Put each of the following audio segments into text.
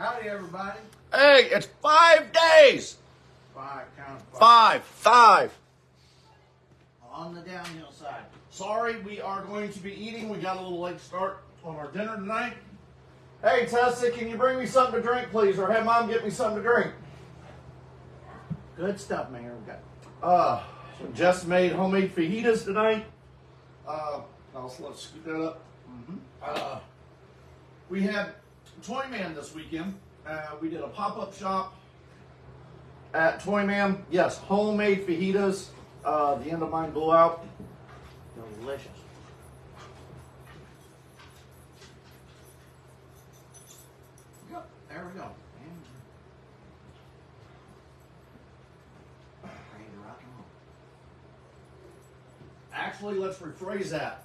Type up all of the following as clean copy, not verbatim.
Howdy, everybody. Hey, it's 5 days. Count Five. on the downhill side. Sorry, we are going to be eating. We got a little late start on our dinner tonight. Hey, Tessa, can you bring me something to drink, please? Or have Mom get me something to drink. Good stuff, Mayor. We got Jess made homemade fajitas tonight. Let's scoot that up. We had Toy Man this weekend. We did a pop-up shop at Toy Man. Yes, homemade fajitas. The end of mine blew out. delicious. Yep, there we go. And ready to rock and roll. Actually, let's rephrase that.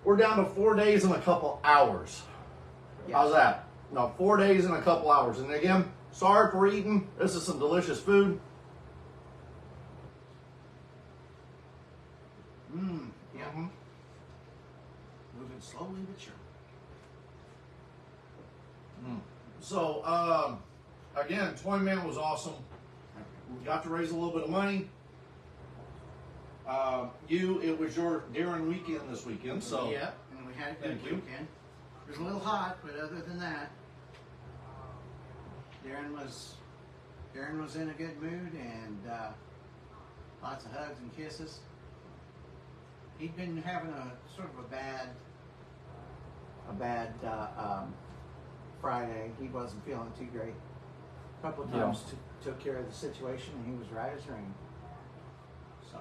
We're down to 4 days and a couple hours. Yes. How's that? No, 4 days and a couple hours. And again, sorry for eating. This is some delicious food. Yeah. Moving slowly but sure. So, again, Toy Man was awesome. We got to raise a little bit of money. It was your Darren weekend this weekend, so. Yep, and we had a good Thank you. weekend. It was a little hot, but other than that, Darren was in a good mood and lots of hugs and kisses. He'd been having a sort of a bad Friday. He wasn't feeling too great. A couple of times took care of the situation, and he was right as rain. So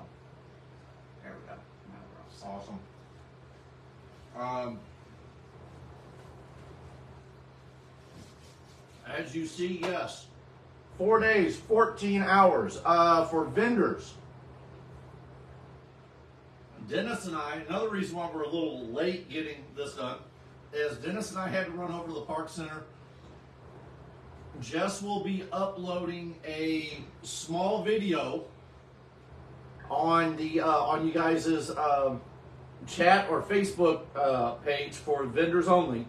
there we go. Now we're all set. Awesome. As you see, yes, 4 days, 14 hours for vendors. Dennis and I, another reason why we're a little late getting this done is Dennis and I had to run over to the Park Center. Jess will be uploading a small video on the on you guys' chat or Facebook page for vendors only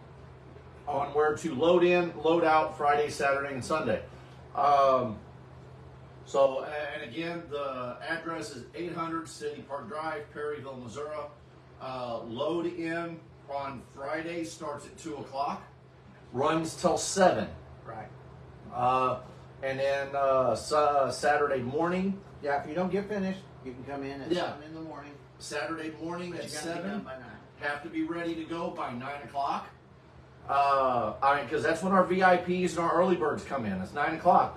on where to load in, load out Friday, Saturday, and Sunday. And again, the address is 800 City Park Drive, Perryville, Missouri. Load in on Friday starts at 2 o'clock, runs till 7. Right. And then Saturday morning. Yeah, if you don't get finished, you can come in at 7 in the morning. Saturday morning But at you gotta be 7. done by 9. Have to be ready to go by 9 o'clock. Because that's when our VIPs and our early birds come in. It's 9 o'clock.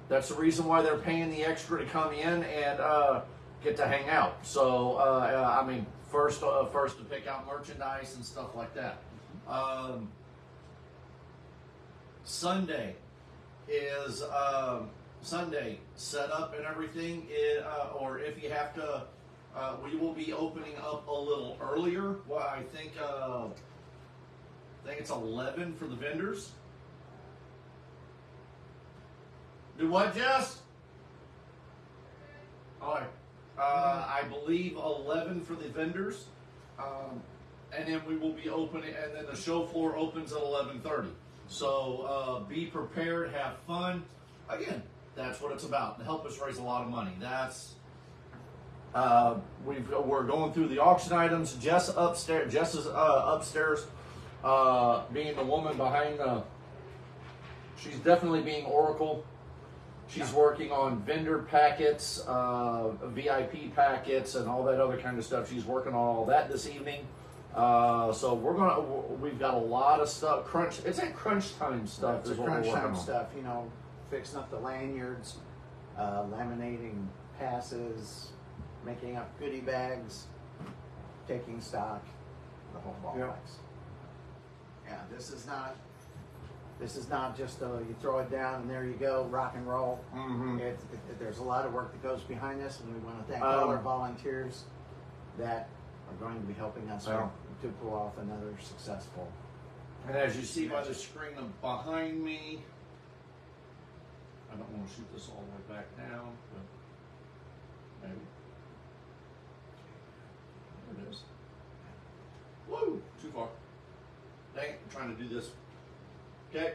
That's the reason why they're paying the extra to come in and get to hang out. So, first to pick out merchandise and stuff like that. Sunday is Sunday setup and everything. Or if you have to, we will be opening up a little earlier. Well, I think it's 11 for the vendors. Do what, Jess? All right. I believe 11 for the vendors. And then we will be opening, and then the show floor opens at 11:30. So be prepared, have fun. Again, that's what it's about, to help us raise a lot of money. That's we're going through the auction items. Jess is upstairs, being the woman behind the. She's definitely being Oracle. She's working on vendor packets, VIP packets, and all that other kind of stuff. She's working on all that this evening. So we've got a lot of stuff. It's at crunch time stuff. It's crunch time stuff. Fixing up the lanyards, laminating passes, making up goodie bags, taking stock, the whole ball wax. Yeah, this is not just you throw it down and there you go, rock and roll. There's a lot of work that goes behind this, and we want to thank all our volunteers that are going to be helping us to pull off another successful. And as you see by the screen behind me, I don't want to shoot this all the way back down, but maybe. There it is. Woo! Too far. Dang it, I'm trying to do this. Okay.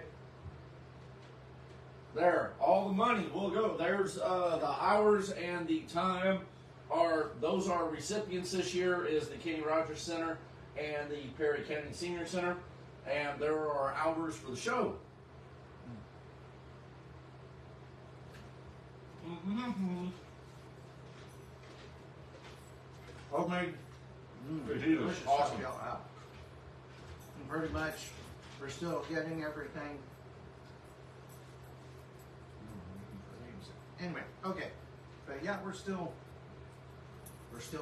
There, all the money will go. There's the hours and the time those are recipients this year is the Kenny Rogers Center and the Perry County Senior Center, and there are hours for the show. Homemade fajitas, Delicious awesome. stuff, yeah. And pretty much, we're still getting everything. Anyway, okay, but yeah, we're still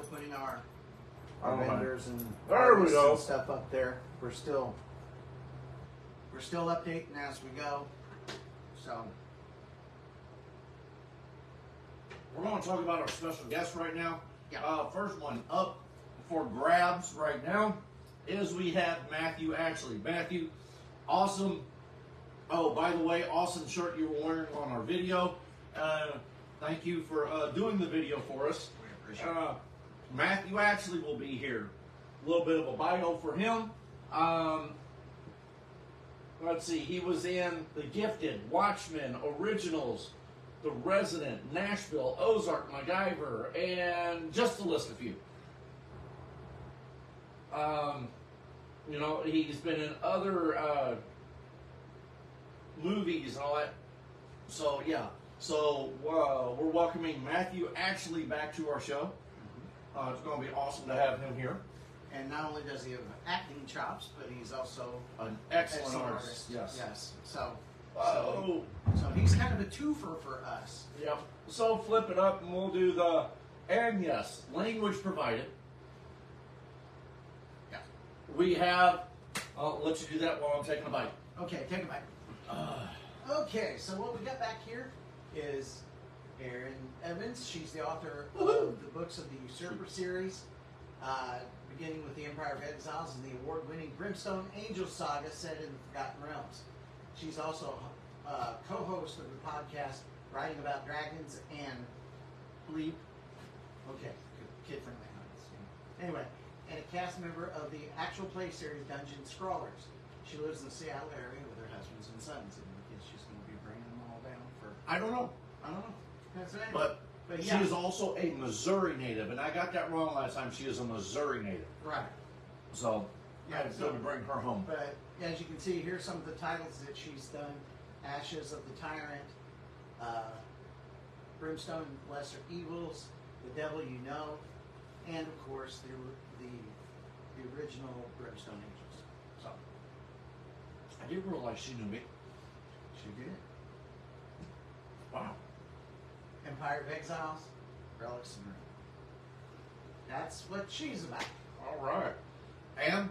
putting our Alright. vendors and There we artists go. and stuff up there. We're still updating as we go. So We're going to talk about our special guest right now. Yeah. First one up for grabs right now is we have Matthew Ashley. Matthew, awesome. Oh, by the way, awesome shirt you were wearing on our video. Thank you for doing the video for us. we appreciate it. Matthew Ashley will be here. A little bit of a bio for him. Let's see, he was in The Gifted, Watchmen, Originals, The Resident, Nashville, Ozark, MacGyver, and just to list a few. You know, he's been in other movies and all that. So, yeah. So, we're welcoming Matthew Ashley back to our show. It's going to be awesome to have him here. And not only does he have acting chops, but he's also An excellent artist. Yes. Yes. So he's kind of a twofer for us. Yep. So flip it up and we'll do the, and yes, language provided. Yeah. We have, I'll let you do that while I'm taking a bite. Okay, take a bite. Okay, so what we got back here is Erin Evans. She's the author of the books of the Usurper series, beginning with The Empire of Exiles and the award-winning Brimstone Angel Saga set in the Forgotten Realms. She's also co-host of the podcast Writing About Dragons and Bleep. Okay, kid-friendly. Anyway, and a cast member of the actual play series Dungeon Scrawlers. She lives in the Seattle area with her husbands and sons, and I guess she's going to be bringing them all down for. I don't know. That's right. But yeah. she is also a Missouri native, and I got that wrong last time. She is a Missouri native. Right. So, Yeah, I'm going to bring her home. But as you can see, here's some of the titles that she's done: Ashes of the Tyrant, Brimstone and Lesser Evils, The Devil You Know, and of course the original Brimstone Angels. So I didn't realize she knew me. she did. Wow. Empire of Exiles, Relics and Ruin. That's what she's about. All right. And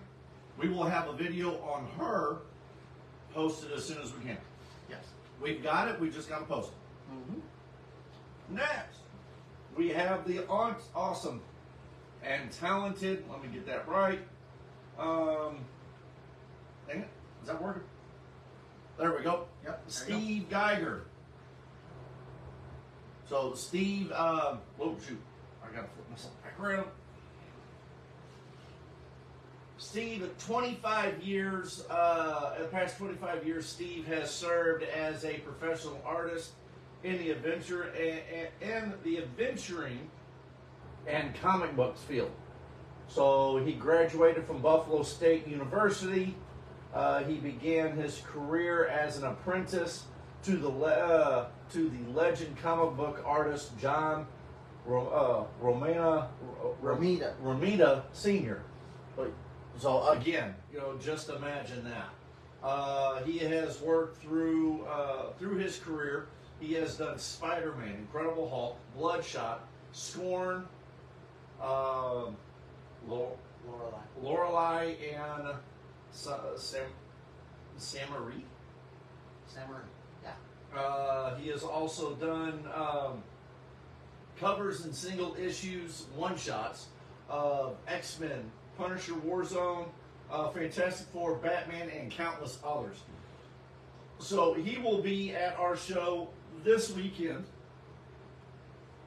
we will have a video on her posted as soon as we can. Yes. We've got it. We just got to post it. Mm-hmm. Next, we have the awesome and talented. Let me get that right. Dang it. Is that working? There we go. Yep. There you Steve Geiger. So Steve, oh shoot, I gotta flip myself back around. Steve, 25 years, the past 25 years, Steve has served as a professional artist in the adventuring and comic books field. So he graduated from Buffalo State University. He began his career as an apprentice to the legend comic book artist John Romita Sr. So again, you know, just imagine that. He has worked through his career. He has done Spider-Man, Incredible Hulk, Bloodshot, Scorn, Lorelei, and Samaree. Yeah. He has also done covers and single issues, one-shots of X-Men, Punisher Warzone, Fantastic Four, Batman, and countless others. So he will be at our show this weekend.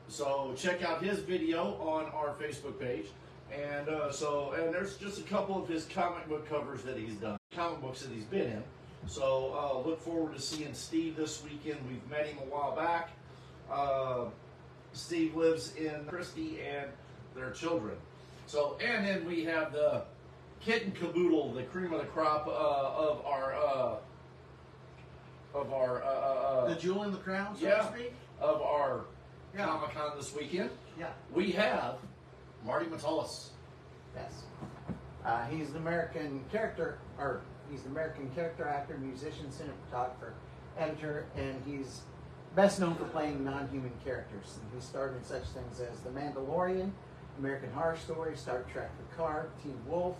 So check out his video on our Facebook page. And there's just a couple of his comic book covers that he's done, comic books that he's been in. So look forward to seeing Steve this weekend. We've met him a while back. Steve lives in Christie and their children. So, and then we have the kit and caboodle, the cream of the crop of our the jewel in the crown, so yeah, to speak. of our Comic-Con this weekend. Yeah. We have Marty Metellus. Yes. He's an American character, actor, musician, cinematographer, editor, and he's best known for playing non-human characters. And he starred in such things as The Mandalorian, American Horror Story, Star Trek Picard, Teen Wolf,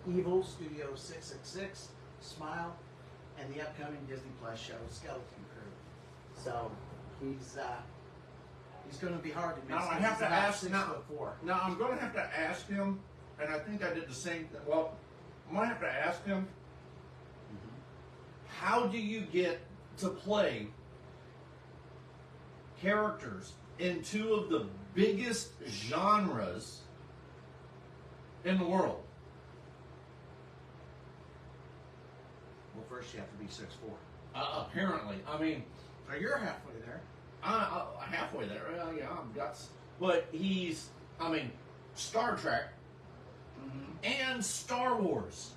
Evil, Studio 666, Smile, and the upcoming Disney Plus show Skeleton Crew. So he's going to be hard to miss. Now I have to ask. 6'4". Now I'm going to have to ask him, and I think I did the same thing. Well, I'm going to have to ask him. How do you get to play characters in two of the biggest genres in the world? Well, first you have to be 6'4". Apparently, I mean, So you're halfway there. halfway there. Yeah, I'm guts. But he's, I mean, Star Trek and Star Wars.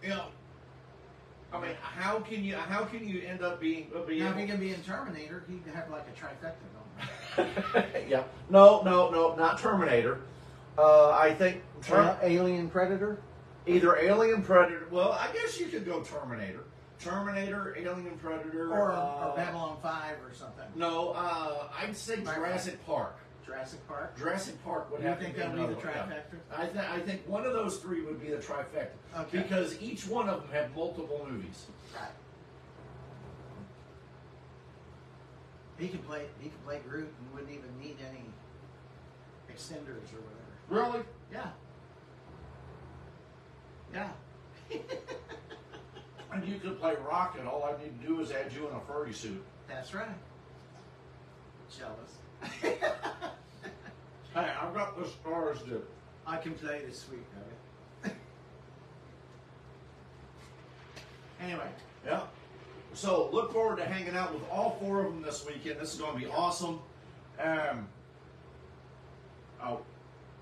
You know, I mean, how can you end up being? Now, if he can be in Terminator, he'd have like a trifecta going. Yeah. No, not Terminator. I think Alien Predator. either Alien Predator. Well, I guess you could go Terminator. Terminator, Alien Predator, Or Babylon 5 or something. No, I'd say Jurassic Park. Jurassic Park. Jurassic Park would You have think to be that would be the another one, trifecta? yeah. I think one of those three would be the trifecta. Okay. Because each one of them have multiple movies. Right. He could play Groot and wouldn't even need any extenders or whatever. Really? Yeah. Yeah. And you could play Rocket. All I need to do is add you in a furry suit. That's right. Jealous. Hey, I've got the stars to. I can play this sweet, baby. Anyway. Yeah. So look forward to hanging out with all four of them this weekend. This is going to be awesome.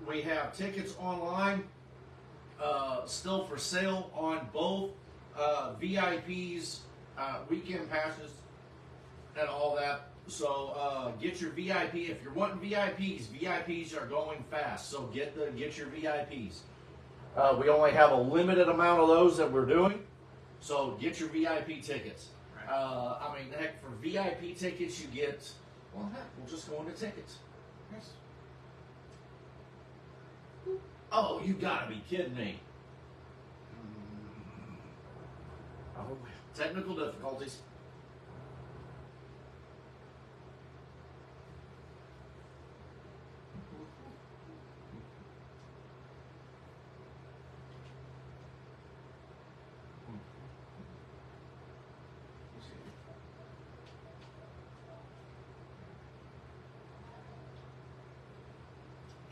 We have tickets online still for sale on both VIPs, weekend passes, and all that. So get your VIP. If you're wanting VIPs are going fast. So get your VIPs. We only have a limited amount of those that we're doing. So get your VIP tickets. Right. I mean, heck, for VIP tickets you get. Well, heck, we'll just go into tickets. Yes. Oh, you gotta be kidding me. Oh, technical difficulties.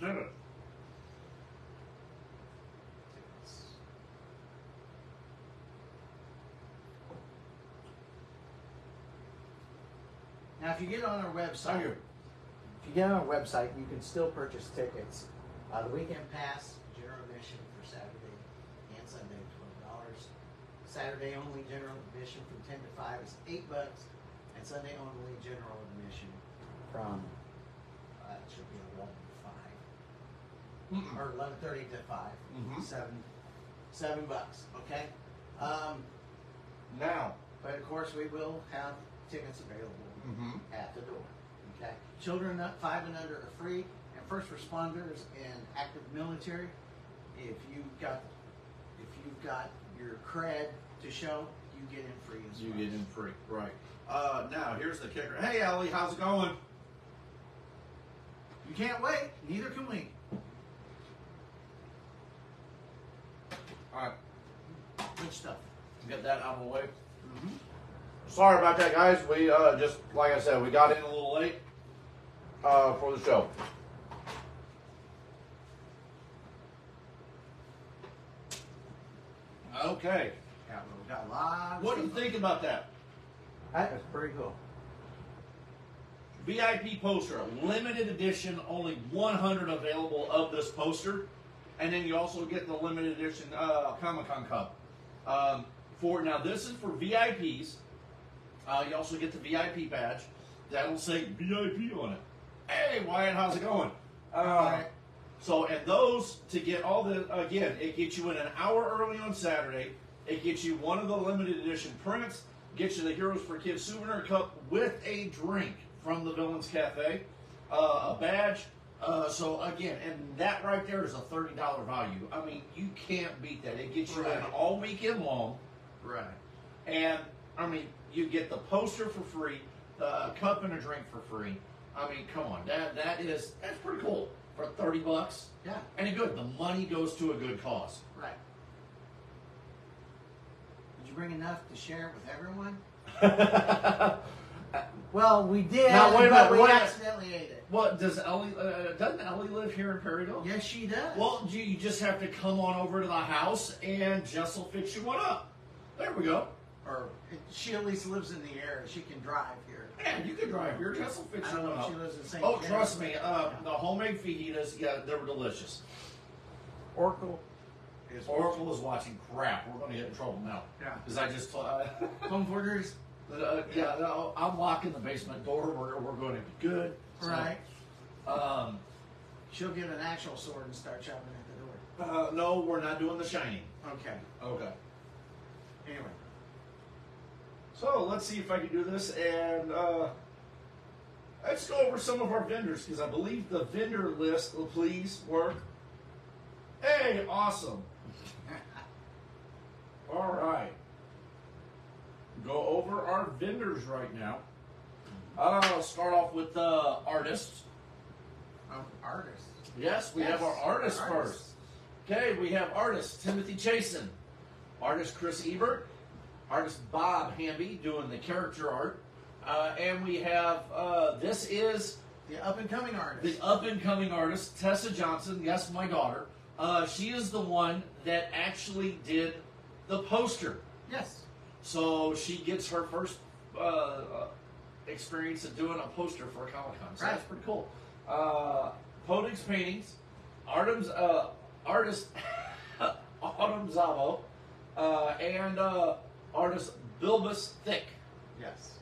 Did it. Now, if you get on our website, Thank you. if you get on our website, you can still purchase tickets. The weekend pass, general admission for Saturday and Sunday, $12. Saturday only general admission from 10 to 5 is $8, and Sunday only general admission from it should be 11 to 5 or 11:30 to 5, $7. Okay. Now. But of course, we will have tickets available at the door. Okay. Children 5 and under are free, and first responders and active military. If you've got your cred to show, you get in free as well. You get in free, right? Now here's the kicker. Hey, Ellie, how's it going? You can't wait. Neither can we. All right, Good stuff. get that out of the way. Sorry about that, guys. We just, like I said, we got in a little late for the show. Okay. Got a little got a lot. What do you think about that? That's pretty cool. VIP poster, limited edition, only 100 available of this poster. And then you also get the limited edition Comic-Con cup. Now this is for VIPs. You also get the VIP badge. That'll say VIP on it. Hey, Wyatt, how's it going? So, and those, to get all the, again, it gets you in an hour early on Saturday. It gets you one of the limited edition prints. Gets you the Heroes for Kids souvenir cup with a drink from the Villains Cafe. A badge. So, again, and that right there is a $30 value. I mean, you can't beat that. It gets you in all weekend long. Right. And, I mean, you get the poster for free, the cup and a drink for free. I mean, come on, that's pretty cool for $30. Yeah. And good, the money goes to a good cause. Right. Did you bring enough to share it with everyone? Well, we did, Now, wait a but minute, we accidentally ate it. What does Ellie? Doesn't Ellie live here in Perryville? Yes, she does. Well, you just have to come on over to the house, and Jess will fix you one up. There we go. Or she at least lives in the area. She can drive here. Yeah, you can drive here. Jess will fix I you don't one know if up. she lives in St. Oh, James. trust me. The homemade fajitas, yeah, they were delicious. Oracle is Oracle is watching crap. We're going to get in trouble now. Yeah. Because I just Comforters. yeah, no, I'm locking the basement door. We're going to be good. So, Right. She'll get an actual sword and start chopping at the door. no, we're not doing the shining. Okay. Okay. Anyway. So let's see if I can do this, and let's go over some of our vendors, because I believe the vendor list will please work. Hey, awesome. All right. Go over our vendors right now. I'll start off with artists. Artists. Yes, we have our artists first. Okay, we have artist Timothy Chasen, artist Chris Ebert, artist Bob Hamby doing the character art, and we have this is The up and coming artist. the up and coming artist Tessa Johnson. Yes, my daughter. She is the one that actually did the poster. Yes. So she gets her first experience of doing a poster for a Comic-Con. So that's pretty cool. Podix Paintings, artist Autumn Zavo, and artist Bilbus Thick. Yes.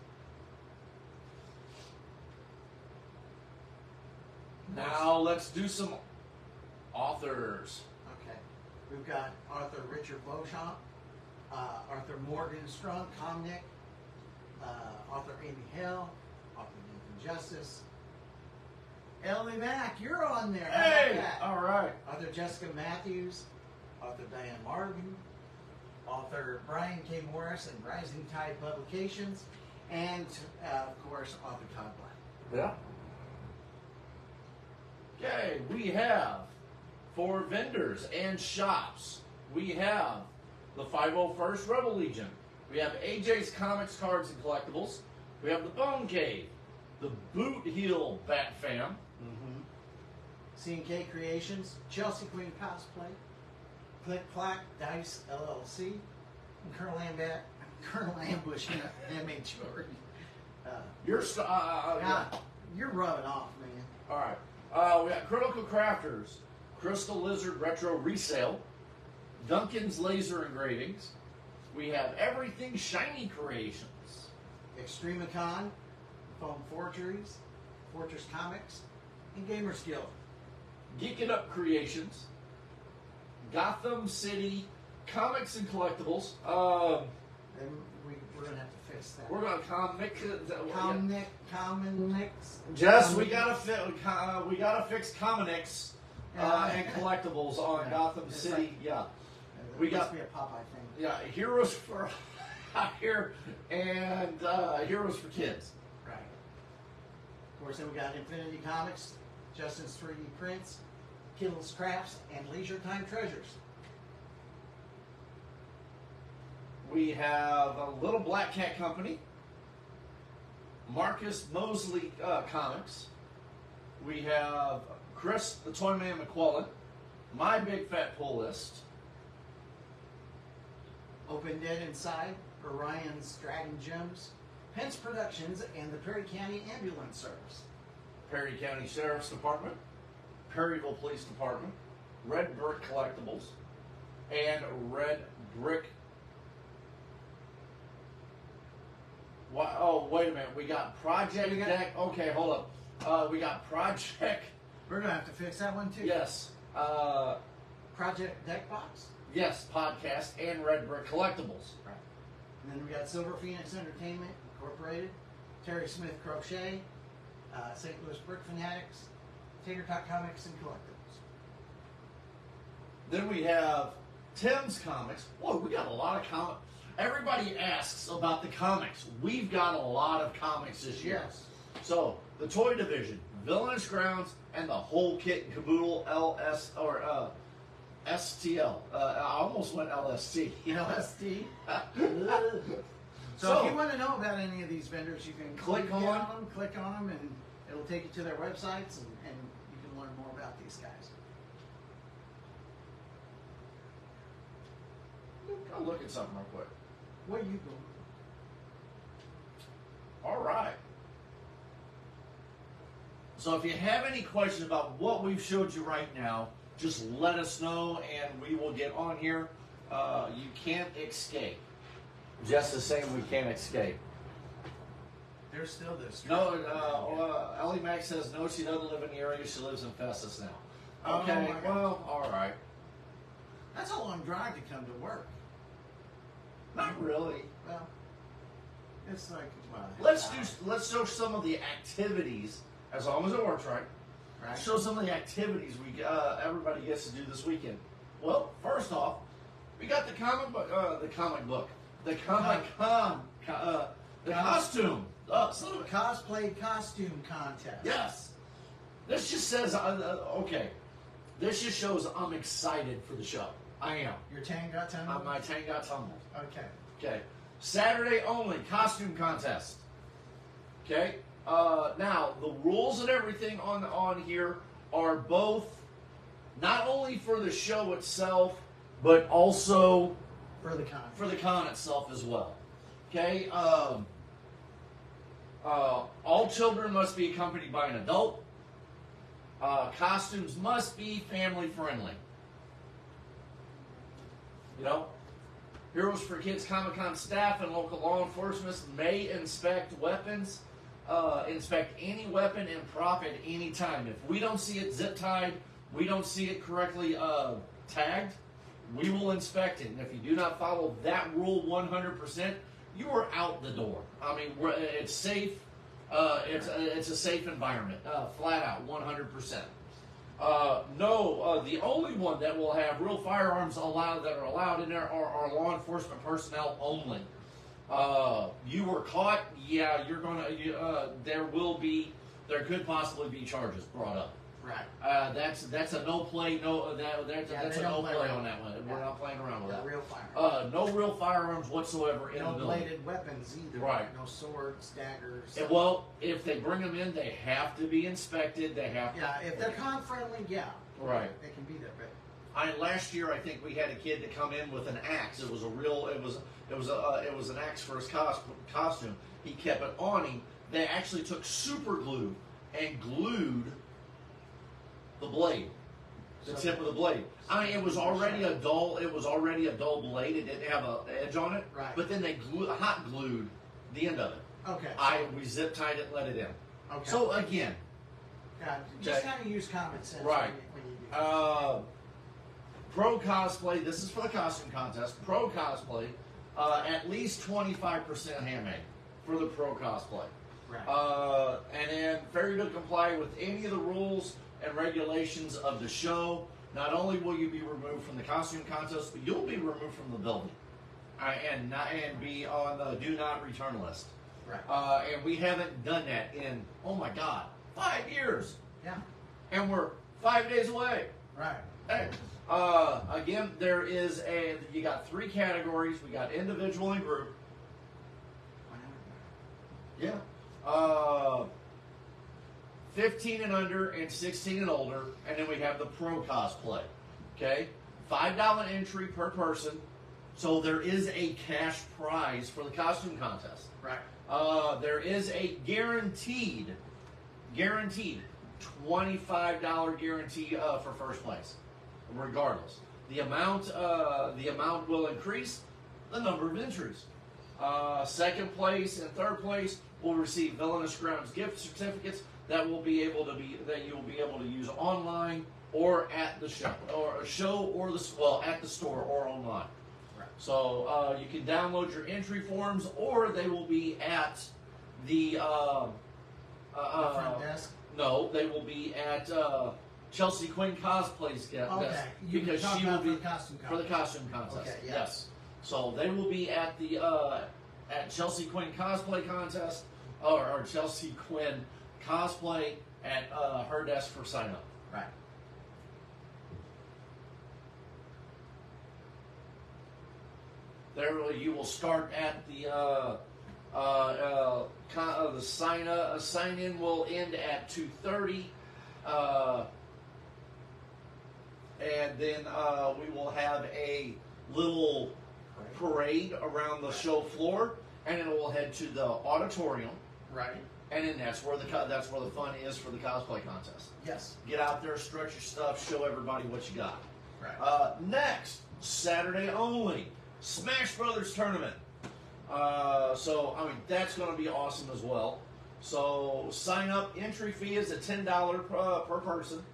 Now let's do some authors. Okay. We've got Arthur Richard Beauchamp, Arthur Morgan Strunk, Comnick, Arthur Amy Hale, Arthur Nathan Justice. Ellie Mack, you're on there. How Hey! about that? All right. Author Jessica Matthews, author Diane Martin, author Brian K. Morris and Rising Tide Publications, and of course, author Todd Black. Yeah. Okay, we have for vendors and shops, we have the 501st Rebel Legion. We have AJ's Comics, Cards, and Collectibles. We have the Bone Cave, the Boot Heel Bat Fam. C&K Creations, Chelsea Queen Cosplay, Click Clack Dice LLC, and Colonel Ambush MHR. You're rubbing off, man. All right. We got Critical Crafters, Crystal Lizard Retro Resale, Duncan's Laser Engravings. We have Everything Shiny Creations. Extremicon, Foam Forgeries, Fortress Comics, and Gamers Guild. Geek It Up Creations, Gotham City Comics and Collectibles. And we're going to have to fix that. We're going to Comics. Jess, we gotta fix Comics and collectibles on Gotham it's City. like- Yeah, We got be a Popeye thing. yeah. Heroes for Hire and Heroes for Kids. Right. Of course, then we got Infinity Comics, Justin's 3D Prints, Kittle's Crafts, and Leisure Time Treasures. We have a Little Black Cat Company, Marcus Mosley Comics. We have Chris the Toyman McQuillan, My Big Fat Pull List, Open Dead Inside, Orion's Dragon Gems, Pence Productions, and the Perry County Ambulance Service. Perry County Sheriff's Department, Perryville Police Department, Red Brick Collectibles, and Red Brick. Oh, wait a minute. We got Project Deck. Okay, hold up. We got Project. We're going to have to fix that one too. Yes. Project Deck Box. Yes, Podcast and Red Brick Collectibles. Right. And then we got Silver Phoenix Entertainment Incorporated, Terry Smith Crochet, St. Louis Brick Fanatics, Tater Tot Comics and Collectibles. Then we have Tim's Comics. Whoa, we got a lot of comics. Everybody asks about the comics. We've got a lot of comics this year. Yes. So, the toy division, Villainous Grounds, and the whole kit and caboodle STL. I almost went LST. LST. So if you want to know about any of these vendors, you can click on them, and it'll take you to their websites, and you can learn more about these guys. I'll look at something real quick. Where are you going? All right. So if you have any questions about what we've showed you right now, just let us know and we will get on here. You can't escape. Just the same, we can't escape. There's still this. No, Ellie Mack says no, she doesn't live in the area. She lives in Festus now. Okay, well, all right. That's a long drive to come to work. Not really. Well, it's like, well, Let's show some of the activities, as long as it works right. Right. Show some of the activities everybody gets to do this weekend. Well, first off, we got the comic book, the costume, cosplay costume contest. Yes, this just says okay. This just shows I'm excited for the show. I am. Your tang got tumbled? My tang got tumbled. Okay. Okay. Saturday only costume contest. Okay. Now the rules and everything on here are both not only for the show itself, but also For the con. for the con itself as well. Okay. All children must be accompanied by an adult. Costumes must be family friendly. You know, Heroes for Kids Comic-Con staff and local law enforcement may inspect weapons, inspect any weapon and prop at any time. If we don't see it zip tied, we don't see it correctly tagged, we will inspect it. And if you do not follow that rule 100%, you are out the door. I mean, it's safe. It's a safe environment, flat out, 100%. The only one that will have real firearms that are allowed in there are law enforcement personnel only. You were caught, yeah, you're gonna. There could possibly be charges brought up. Right. That's a no play. That's a no play on that one. We're not playing around with that. Real firearms. No real firearms whatsoever in the No building. bladed weapons either. Right. No swords, daggers. And, well, if they bring them in, they have to be inspected. They have. Yeah, if they're con friendly, yeah. Right. They can be there, but. Last year, I think we had a kid to come in with an axe. It was an axe for his costume. He kept it on him. They actually took super glue and glued the blade, the tip of the blade. I mean, it was already a dull blade. It didn't have an edge on it. Right. But then they hot glued the end of it. Okay. We zip tied it, let it in. Okay. So again, God, just kind of use common sense right. when you do that. Pro cosplay. This is for the costume contest. Pro cosplay, at least 25% handmade for the pro cosplay. Right. And then failure to comply with any of the rules and regulations of the show. Not only will you be removed from the costume contest, but you'll be removed from the building, and be on the do not return list. Right. And we haven't done that in 5 years. Yeah. And we're 5 days away. Right. Hey. Again, you got 3 categories. We got individual and group. Yeah. 15 and under and 16 and older, and then we have the pro cosplay. Okay, $5 entry per person, So there is a cash prize for the costume contest. Right. There is a guaranteed $25 guarantee for first place, regardless. The amount will increase the number of entries. Second place and third place will receive Villainous Grounds gift certificates that you will be able to use online or at the show, at the store or online. Right. So you can download your entry forms, or they will be at the front desk. No, they will be at Chelsea Quinn Cosplay's desk because she will be for the costume contest. Okay, yes. So they will be at the at Chelsea Quinn Cosplay Contest or Chelsea Quinn Cosplay at her desk for sign up. Right. There you will start at the sign in will end at 2:30, and then we will have a little parade around the show floor, and it will head to the auditorium. Right. And then that's where the fun is for the cosplay contest. Yes. Get out there, stretch your stuff, show everybody what you got. Right. Next, Saturday only, Smash Brothers tournament. So I mean that's going to be awesome as well. So sign up. Entry fee is at $10 per person.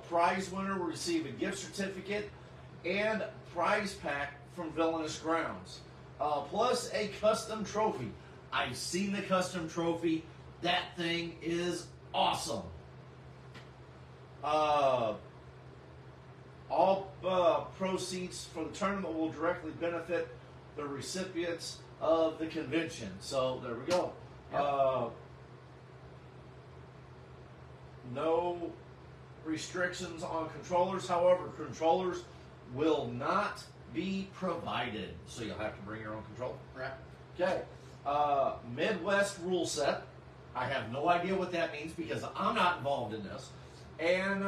Prize winner will receive a gift certificate and prize pack from Villainous Grounds, plus a custom trophy. I've seen the custom trophy. That thing is awesome. All proceeds for the tournament will directly benefit the recipients of the convention. So there we go. Yep. No restrictions on controllers. However, controllers will not be provided. So you'll have to bring your own controller. Right. Okay. Midwest rule set. I have no idea what that means because I'm not involved in this. And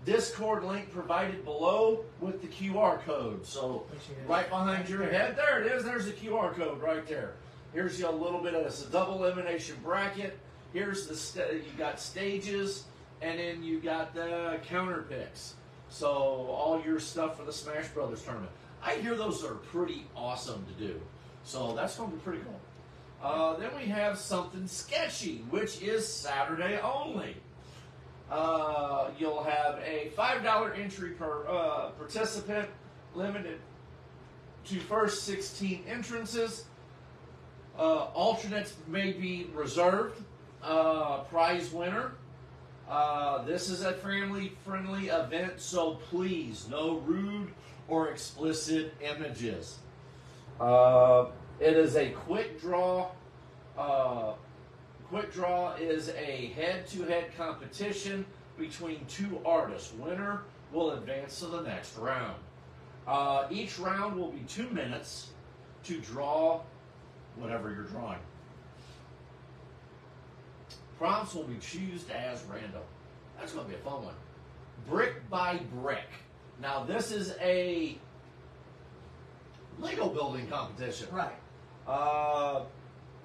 Discord link provided below with the QR code. So right behind your head, there it is. There's the QR code right there. Here's a little bit of this double elimination bracket. Here's the you got stages, and then you got the counter picks. So all your stuff for the Smash Brothers tournament. I hear those are pretty awesome to do. So that's going to be pretty cool. Then we have something sketchy, which is Saturday only. You'll have a $5 entry per participant, limited to first 16 entrances. Alternates may be reserved. Prize winner. This is a friendly event, so please, no rude or explicit images. It is a quick draw. Quick draw is a head-to-head competition between two artists. Winner will advance to the next round. Each round will be 2 minutes to draw whatever you're drawing. Prompts will be chosen as random. That's going to be a fun one. Brick by brick. Now this is a Lego building competition. Right.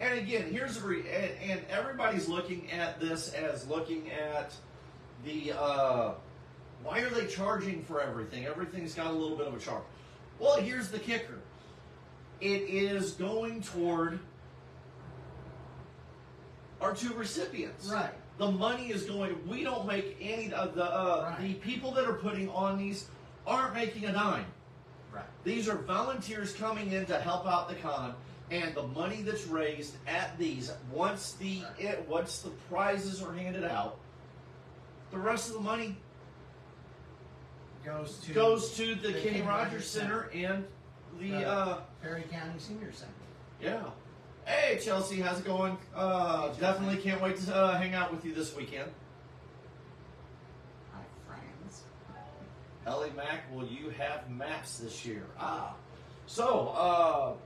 And again, here's and everybody's looking at this as looking at the why are they charging for everything? Everything's got a little bit of a charge. Well, here's the kicker. It is going toward our two recipients. Right. The money is going. We don't make any of the people that are putting on these aren't making a dime. Right. These are volunteers coming in to help out the con, and the money that's raised at these, once the prizes are handed out, the rest of the money goes to the Kenny Rogers Center and the Perry County Senior Center. Yeah. Hey Chelsea, how's it going? Definitely can't wait to hang out with you this weekend. Hi, friends. Ellie Mac, will you have maps this year? So,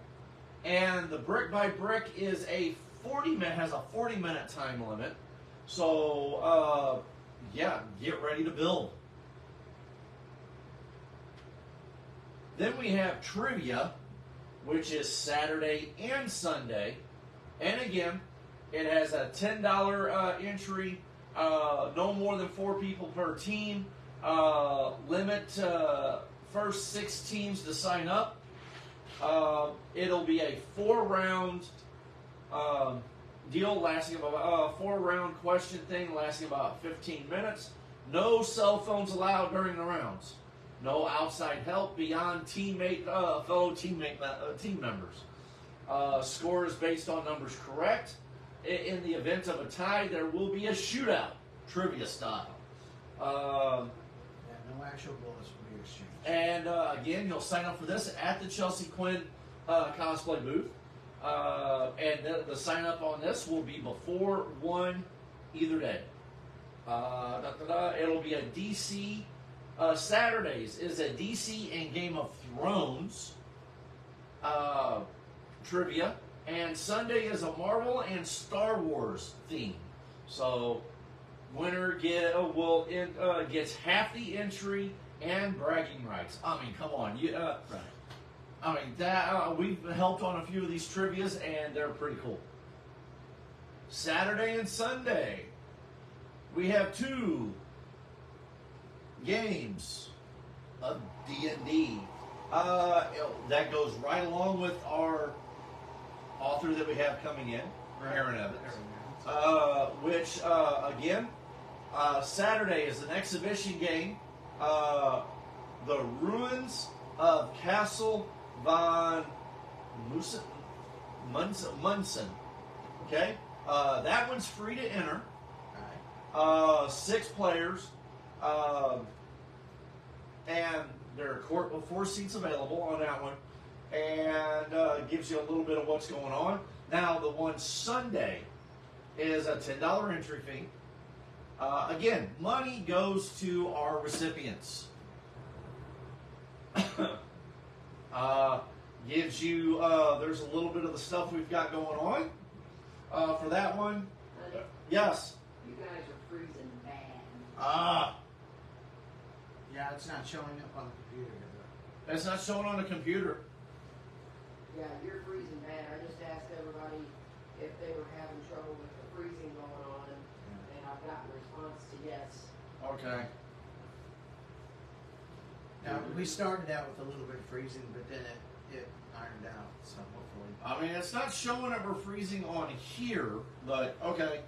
and the brick by brick is has a 40-minute time limit. So, yeah, get ready to build. Then we have trivia, which is Saturday and Sunday. And again, it has a $10 entry, no more than 4 people per team. Limit first 6 teams to sign up. It'll be a 4-round deal lasting about 4-round question thing lasting about 15 minutes. No cell phones allowed during the rounds. No outside help beyond fellow team members. Score is based on numbers correct. In the event of a tie, there will be a shootout, trivia style. No actual bullets will be exchanged. And again, you'll sign up for this at the Chelsea Quinn cosplay booth. And the sign up on this will be before 1 either day. It'll be a DC. Saturdays is a DC and Game of Thrones trivia, and Sunday is a Marvel and Star Wars theme. So winner gets half the entry and bragging rights. I mean, come on, right. I mean that we've helped on a few of these trivias, and they're pretty cool. Saturday and Sunday, we have 2 games of D&D. That goes right along with our author that we have coming in, Aaron Evans. Which, again, Saturday is an exhibition game. The Ruins of Castle von Munson. Okay? That one's free to enter. 6 players. And there are 4 seats available on that one, and gives you a little bit of what's going on. Now, the one Sunday is a $10 entry fee. Again, money goes to our recipients. Gives you, there's a little bit of the stuff we've got going on for that one. Yes. You guys are freezing bad. Yeah, it's not showing up on the computer. It's not showing on the computer. Yeah, you're freezing bad. I just asked everybody if they were having trouble with the freezing going on, and I've gotten a response to yes. Okay. Now, we started out with a little bit of freezing, but then it ironed out, so hopefully. I mean, it's not showing that we're freezing on here, but okay.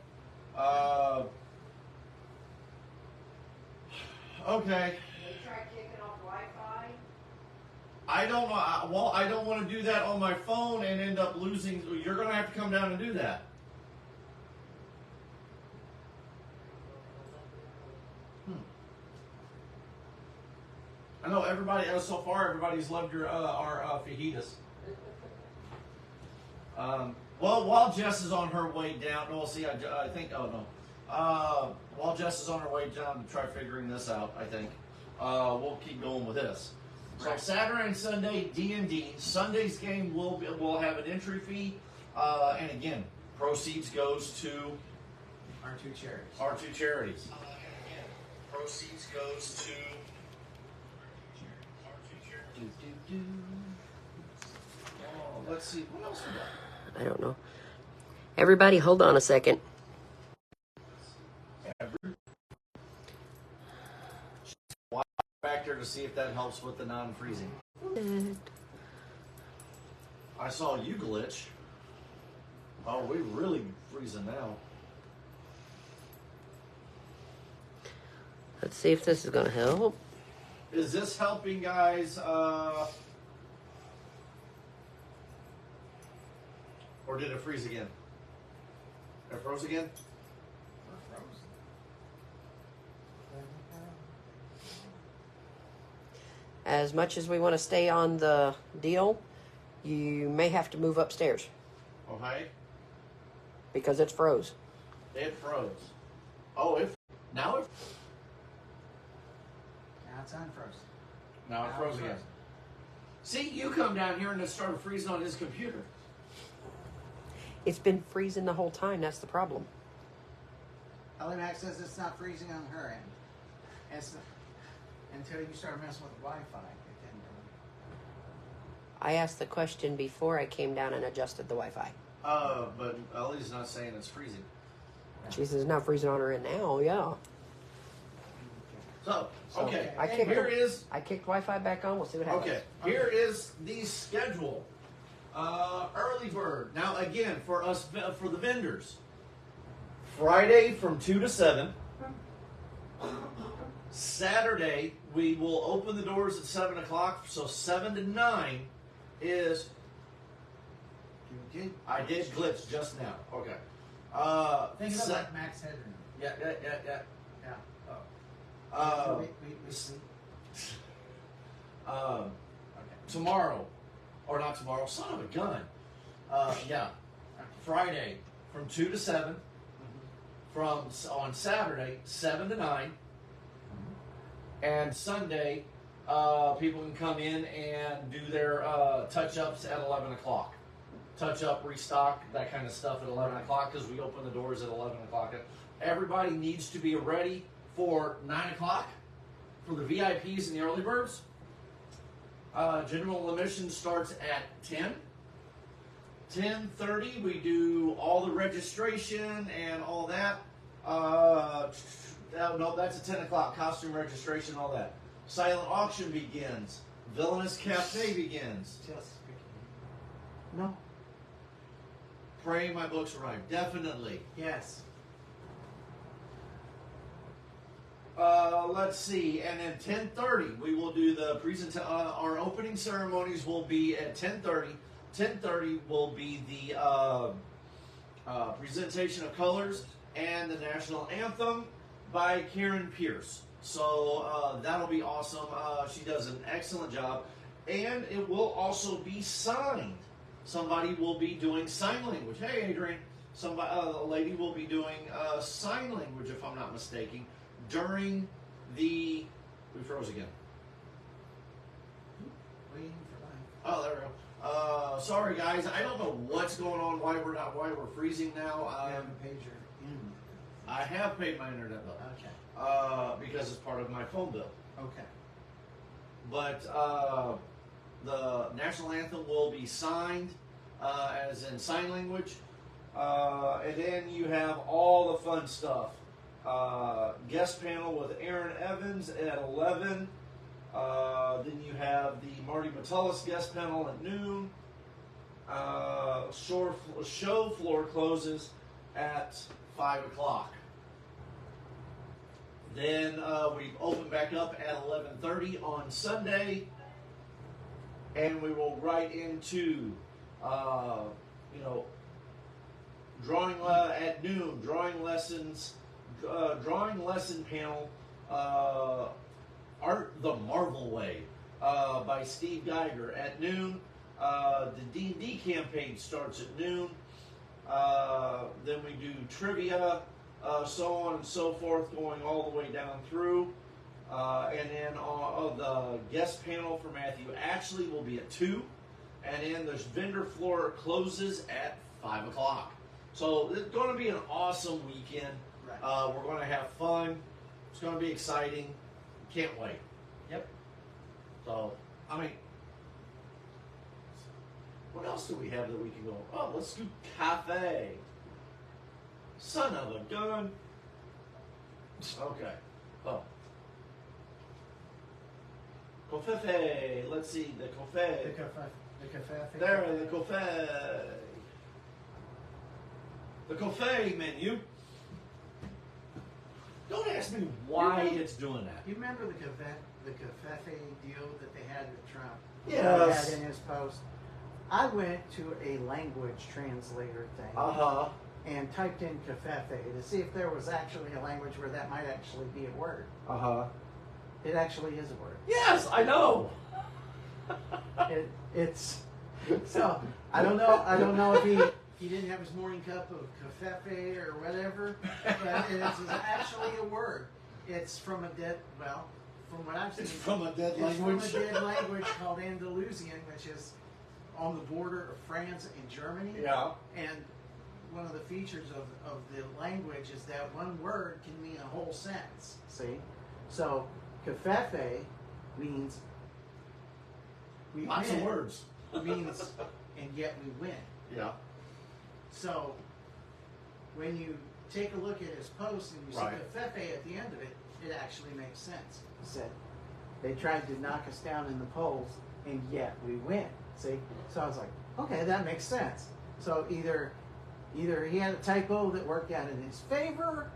Okay. They tried kicking off Wi-Fi. I don't know. Well, I don't want to do that on my phone and end up losing. You're going to have to come down and do that. I know everybody. So far, everybody's loved our fajitas. Well, while Jess is on her way down, well, see, I think. Oh no. While Jess is on her way down to try figuring this out, I think we'll keep going with this. So Saturday and Sunday D&D. Sunday's game will have an entry fee, and again, proceeds goes to Our 2 charities. our 2 charities. And again, proceeds goes to our 2 charities. Oh, let's see what else we got. I don't know. Everybody, hold on a second. Factor to see if that helps with the non-freezing. I saw you glitch. Oh, we're really freezing now. Let's see if this is going to help. Is this helping, guys? Or did it freeze again? It froze again? We're frozen. As much as we want to stay on the deal, you may have to move upstairs Okay. because it's froze. It froze. Oh, now it Now it's unfrozen. now it Now froze it's again. frozen. See, you come down here and it started freezing on his computer. It's been freezing the whole time. That's the problem. Ellie Mac says it's not freezing on her end. It's until you start messing with the Wi-Fi. It didn't do it. I asked the question before I came down and adjusted the Wi-Fi. But Ellie's not saying it's freezing. She says it's not freezing on her end now. Yeah. So, okay. I kicked I kicked Wi-Fi back on. We'll see what happens. Okay, here is the schedule. Early bird. Now again, for us, for the vendors, Friday from 2 to 7. Saturday we will open the doors at 7 o'clock. So 7 to 9 is. I did glitch just now. Okay. Think of it like max headroom. Yeah. Yeah. Uh, Okay. Tomorrow, or not tomorrow, son of a gun. Yeah, Friday from 2 to 7. From on Saturday 7 to 9, and Sunday people can come in and do their touch-ups at 11 o'clock. Touch up, restock, that kind of stuff at 11 o'clock because we open the doors at 11 o'clock. Everybody needs to be ready for 9 o'clock for the VIPs and the early birds. General admission starts at 10. 10:30 we do all the registration and all that. No, that's at 10 o'clock. Costume registration, all that. Silent auction begins. Villainous Cafe begins. No. Pray my books arrive. Definitely. Yes. Let's see, and then 10:30 we will do the our opening ceremonies will be at 10:30. 10:30 will be the presentation of colors and the national anthem by Karen Pierce. So that'll be awesome. She does an excellent job, and it will also be signed. Somebody will be doing sign language. Hey, Adrian. Somebody, a lady will be doing sign language, if I'm not mistaken, during the. We froze again. Waiting for life. Oh, there we go. Sorry, guys. I don't know what's going on. Why we're freezing now. You haven't paid your internet. I have paid my internet bill. Okay. Because it's part of my phone bill. Okay. But the national anthem will be signed as in sign language. And then you have all the fun stuff. Guest panel with Aaron Evans at 11. Then you have the Marty Metellus guest panel at noon. Show floor closes at 5 o'clock. Then we open back up at 11:30 on Sunday, and we will right into, drawing at noon, drawing lessons, drawing lesson panel, Art the Marvel Way by Steve Geiger at noon. The D&D campaign starts at noon. Then we do trivia, so on and so forth, going all the way down through. And then the guest panel for Matthew Ashley will be at 2. And then the vendor floor closes at 5 o'clock. So it's going to be an awesome weekend. Right. We're going to have fun. It's going to be exciting. Can't wait. Yep. So, I mean, what else do we have that we can go? Oh, let's do cafe. Son of a gun. Okay. Oh. Cafe. Let's see, the cafe. The cafe. There, the cafe. The cafe menu. Don't ask me why it's doing that. You remember the cafe deal that they had with Trump? Yes. He had in his post. I went to a language translator thing and typed in cafe to see if there was actually a language where that might actually be a word. It actually is a word. Yes, I know. It's so I don't know if he didn't have his morning cup of cafe or whatever, but it's actually a word. It's from a dead from what I've seen. It's from a dead It's language. from a dead language called Andalusian, which is on the border of France and Germany. Yeah. And one of the features of the language is that one word can mean a whole sentence. See? So, cafe means Lots of words. means, and yet we win. Yeah. So when you take a look at his post and you Right. see Covfefe at the end of it, it actually makes sense. He said, they tried to knock us down in the polls, and yet we win. See? So I was like, okay, that makes sense. So either he had a typo that worked out in his favor,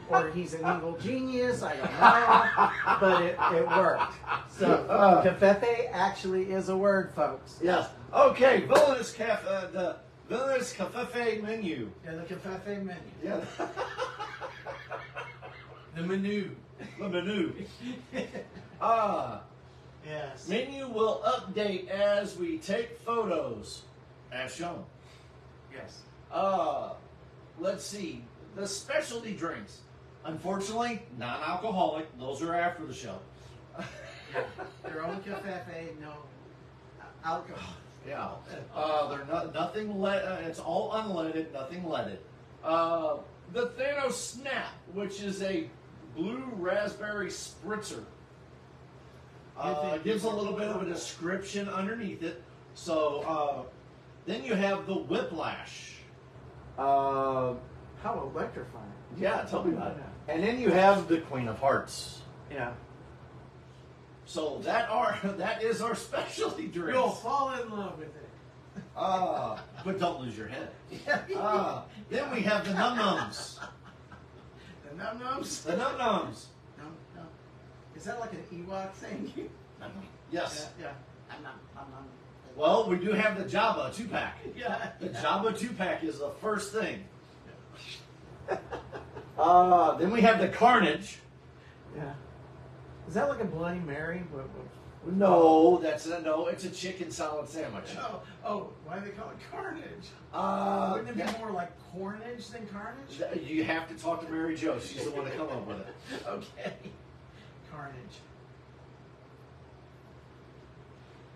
or he's an evil genius. I don't know, but it worked. So Covfefe actually is a word, folks. Yes. Okay. Villainous Cafe. The Villainous Covfefe menu. Yeah, the Covfefe menu. Yeah. The menu. The menu. Yes. Menu will update as we take photos, as shown. Yes. Let's see. The specialty drinks. Unfortunately, non-alcoholic. Those are after the show. Yeah. Their own Covfefe, no alcohol. Yeah. They're nothing it's all unleaded, nothing leaded. The Thanos Snap, which is a blue raspberry spritzer. Gives a little bit of a description underneath it. So then you have the Whiplash. How electrifying. Yeah, tell me about it. And then you have the Queen of Hearts. Yeah. So that is our specialty drinks. You'll fall in love with it. But don't lose your head. Then we have the Num Nums. The Num Nums? The Num Nums. No. Is that like an Ewok thing? Yes. Yeah. Num Num. Well, we do have the Jabba 2-pack. Yeah. The Jabba 2-pack is the first thing. Then we have the Carnage. Yeah. Is that like a Bloody Mary? No, it's a chicken salad sandwich. Oh, why do they call it Carnage? Wouldn't it be more like Cornage than Carnage? You have to talk to Mary Jo. She's the one that come up with it. Okay. Carnage.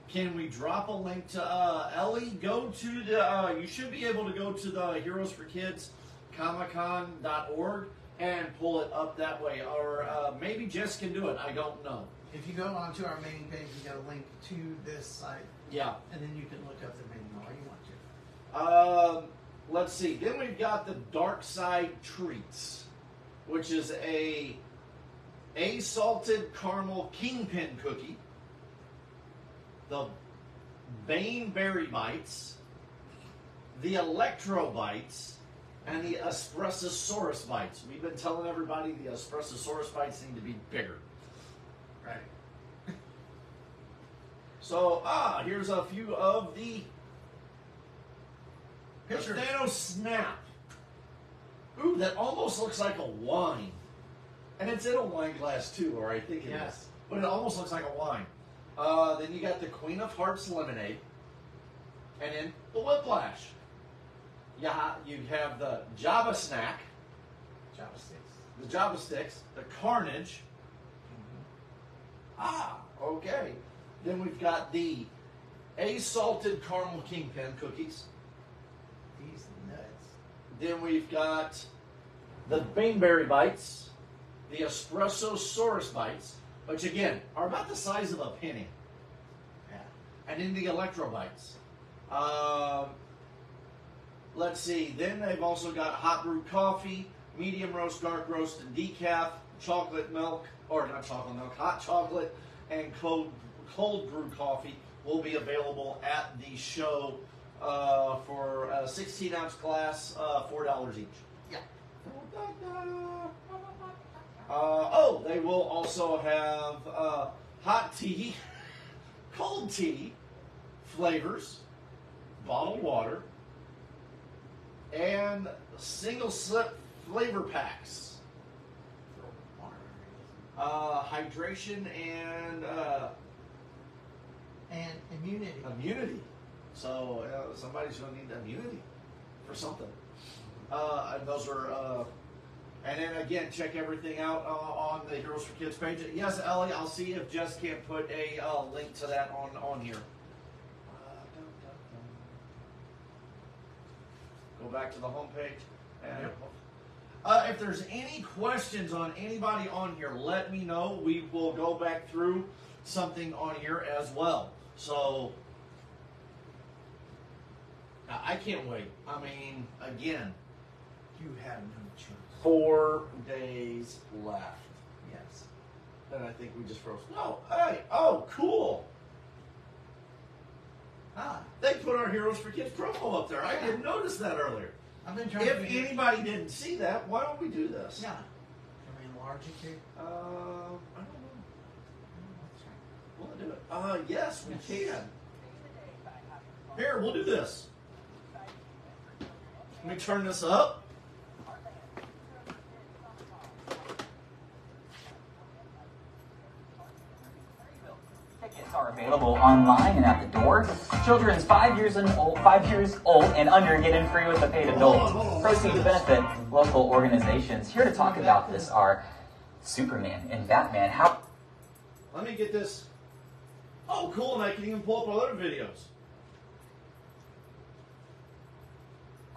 Can we drop a link to Ellie? Go to the. You should be able to go to the Heroes for Kids comiccon.org and pull it up that way, or maybe Jess can do it. I don't know. If you go onto our main page, you got a link to this site, Yeah. and then you can look up the menu all you want to. Let's see. Then we've got the Dark Side Treats, which is a salted caramel kingpin cookie, the Bane Berry Bites, the Electro Bites, and the Espressosaurus Bites. We've been telling everybody the Espressosaurus Bites need to be bigger. Right. So, here's a few of the Pictures. Thanos Snap. Ooh, that almost looks like a wine. And it's in a wine glass too, or I think it is. Yes. But it almost looks like a wine. Then you got the Queen of Hearts lemonade. And then the Whiplash. Yeah, you have the Jabba Snack, Java sticks. the Jabba Sticks, the Carnage. Okay. Then we've got the salted caramel kingpin cookies. These nuts. Then we've got the Baneberry Bites, the Espressosaurus Bites, which again are about the size of a penny, Yeah. and then the Electro Bites. Let's see. Then they've also got hot brew coffee, medium roast, dark roast, and decaf, chocolate milk, or not chocolate milk, hot chocolate, and cold brew coffee will be available at the show for a 16-ounce glass, $4 each. Yeah. They will also have hot tea, cold tea flavors, bottled water, and single slip flavor packs. Hydration and immunity. immunity. So somebody's going to need immunity for something. And those are. And then again, check everything out on the Heroes for Kids page. Yes, Ellie, I'll see if Jess can't put a link to that on here. Go back to the homepage. And if there's any questions on anybody on here, let me know. We will go back through something on here as well. So I can't wait. I mean, again, You have no choice. 4 days left. Yes. And I think we just froze. No, hey, oh, cool. They put our Heroes for Kids promo up there. I didn't notice that earlier. I've been trying If to figure- anybody didn't see that, why don't we do this? Yeah. Can we enlarge it too? I don't know. We'll do it. Yes, we can. Here, we'll do this. Let me turn this up. Tickets are available online and at the door. Children's 5 years old and under get in free with a paid adult. Proceeds benefit local organizations. Here to talk about this are Superman and Batman. How Let me get this. Oh, cool, and I can even pull up other videos.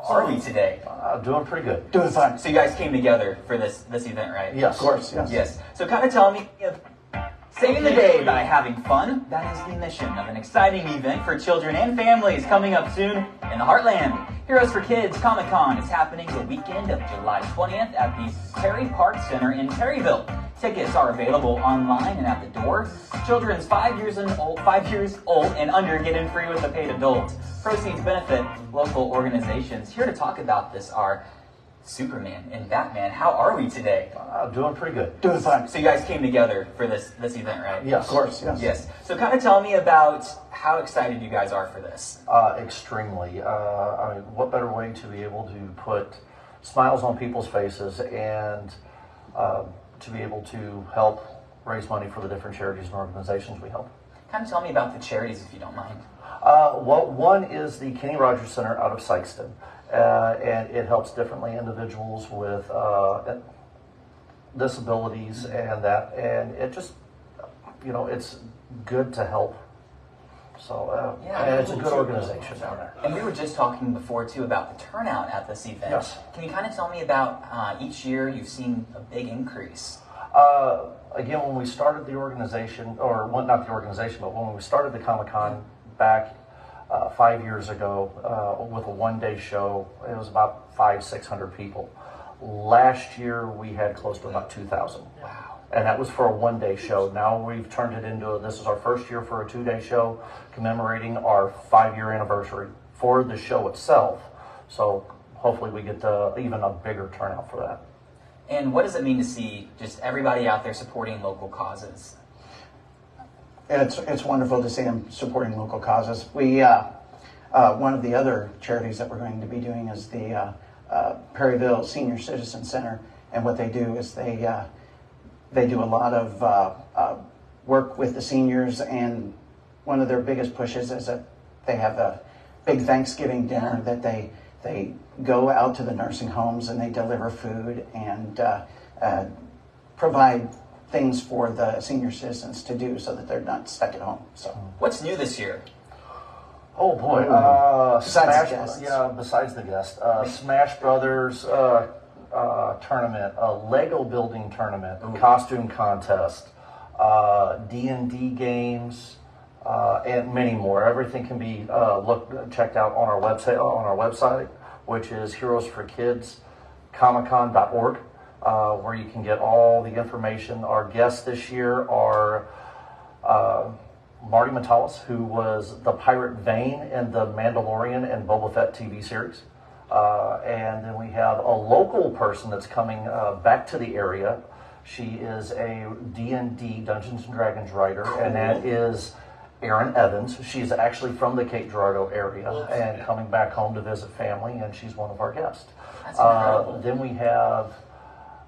are we today? Doing pretty good. Doing fine. So you guys came together for this event, right? Yes. Of course, yes. Yes. So kind of tell me, saving the day by having fun. That is the mission of an exciting event for children and families coming up soon in the Heartland. Heroes for Kids Comic-Con is happening the weekend of July 20th at the Terry Park Center in Terryville. Tickets are available online and at the door. Children's 5 years old and under get in free with a paid adult. Proceeds benefit local organizations. Here to talk about this are Superman and Batman. How are we today? Doing pretty good. Doing fine. So you guys came together for this event, right? Yes. Of course, yes. Yes. So kind of tell me about how excited you guys are for this. Extremely. I mean, what better way to be able to put smiles on people's faces and to be able to help raise money for the different charities and organizations we help. Kind of tell me about the charities, if you don't mind. Well, one is the Kenny Rogers Center out of Sykeston, and it helps differently individuals with disabilities and that, and it just, it's good to help. So, and it's a good organization down there. And we were just talking before, too, about the turnout at this event. Yes. Can you kind of tell me about each year you've seen a big increase? Again, when we started the organization, or not the organization, but when we started the Comic-Con back 5 years ago with a one-day show, it was about 500-600 people. Last year, we had close to about 2,000. Wow. And that was for a one-day show. Now we've turned it into, this is our first year for a two-day show, commemorating our 5-year anniversary for the show itself. So hopefully we get even a bigger turnout for that. And what does it mean to see just everybody out there supporting local causes? It's wonderful to see them supporting local causes. We one of the other charities that we're going to be doing is the Perryville Senior Citizen Center, and what they do is they do a lot of work with the seniors, and one of their biggest pushes is that they have a big Thanksgiving dinner that they go out to the nursing homes and they deliver food and provide things for the senior citizens to do so that they're not stuck at home. So, what's new this year? Oh boy! Besides the guests. Besides the guests, Smash Brothers tournament, a Lego building tournament, costume contest, D&D games, and many more. Everything can be checked out on our website, which is heroesforkidscomiccon.org, where you can get all the information. Our guests this year are Marty Matalas, who was the Pirate Vane in the Mandalorian and Boba Fett TV series. And then we have a local person that's coming back to the area. She is a D&D, Dungeons & Dragons writer, and that is Erin Evans. She's actually from the Cape Girardeau area and coming back home to visit family, and she's one of our guests. That's incredible. Then we have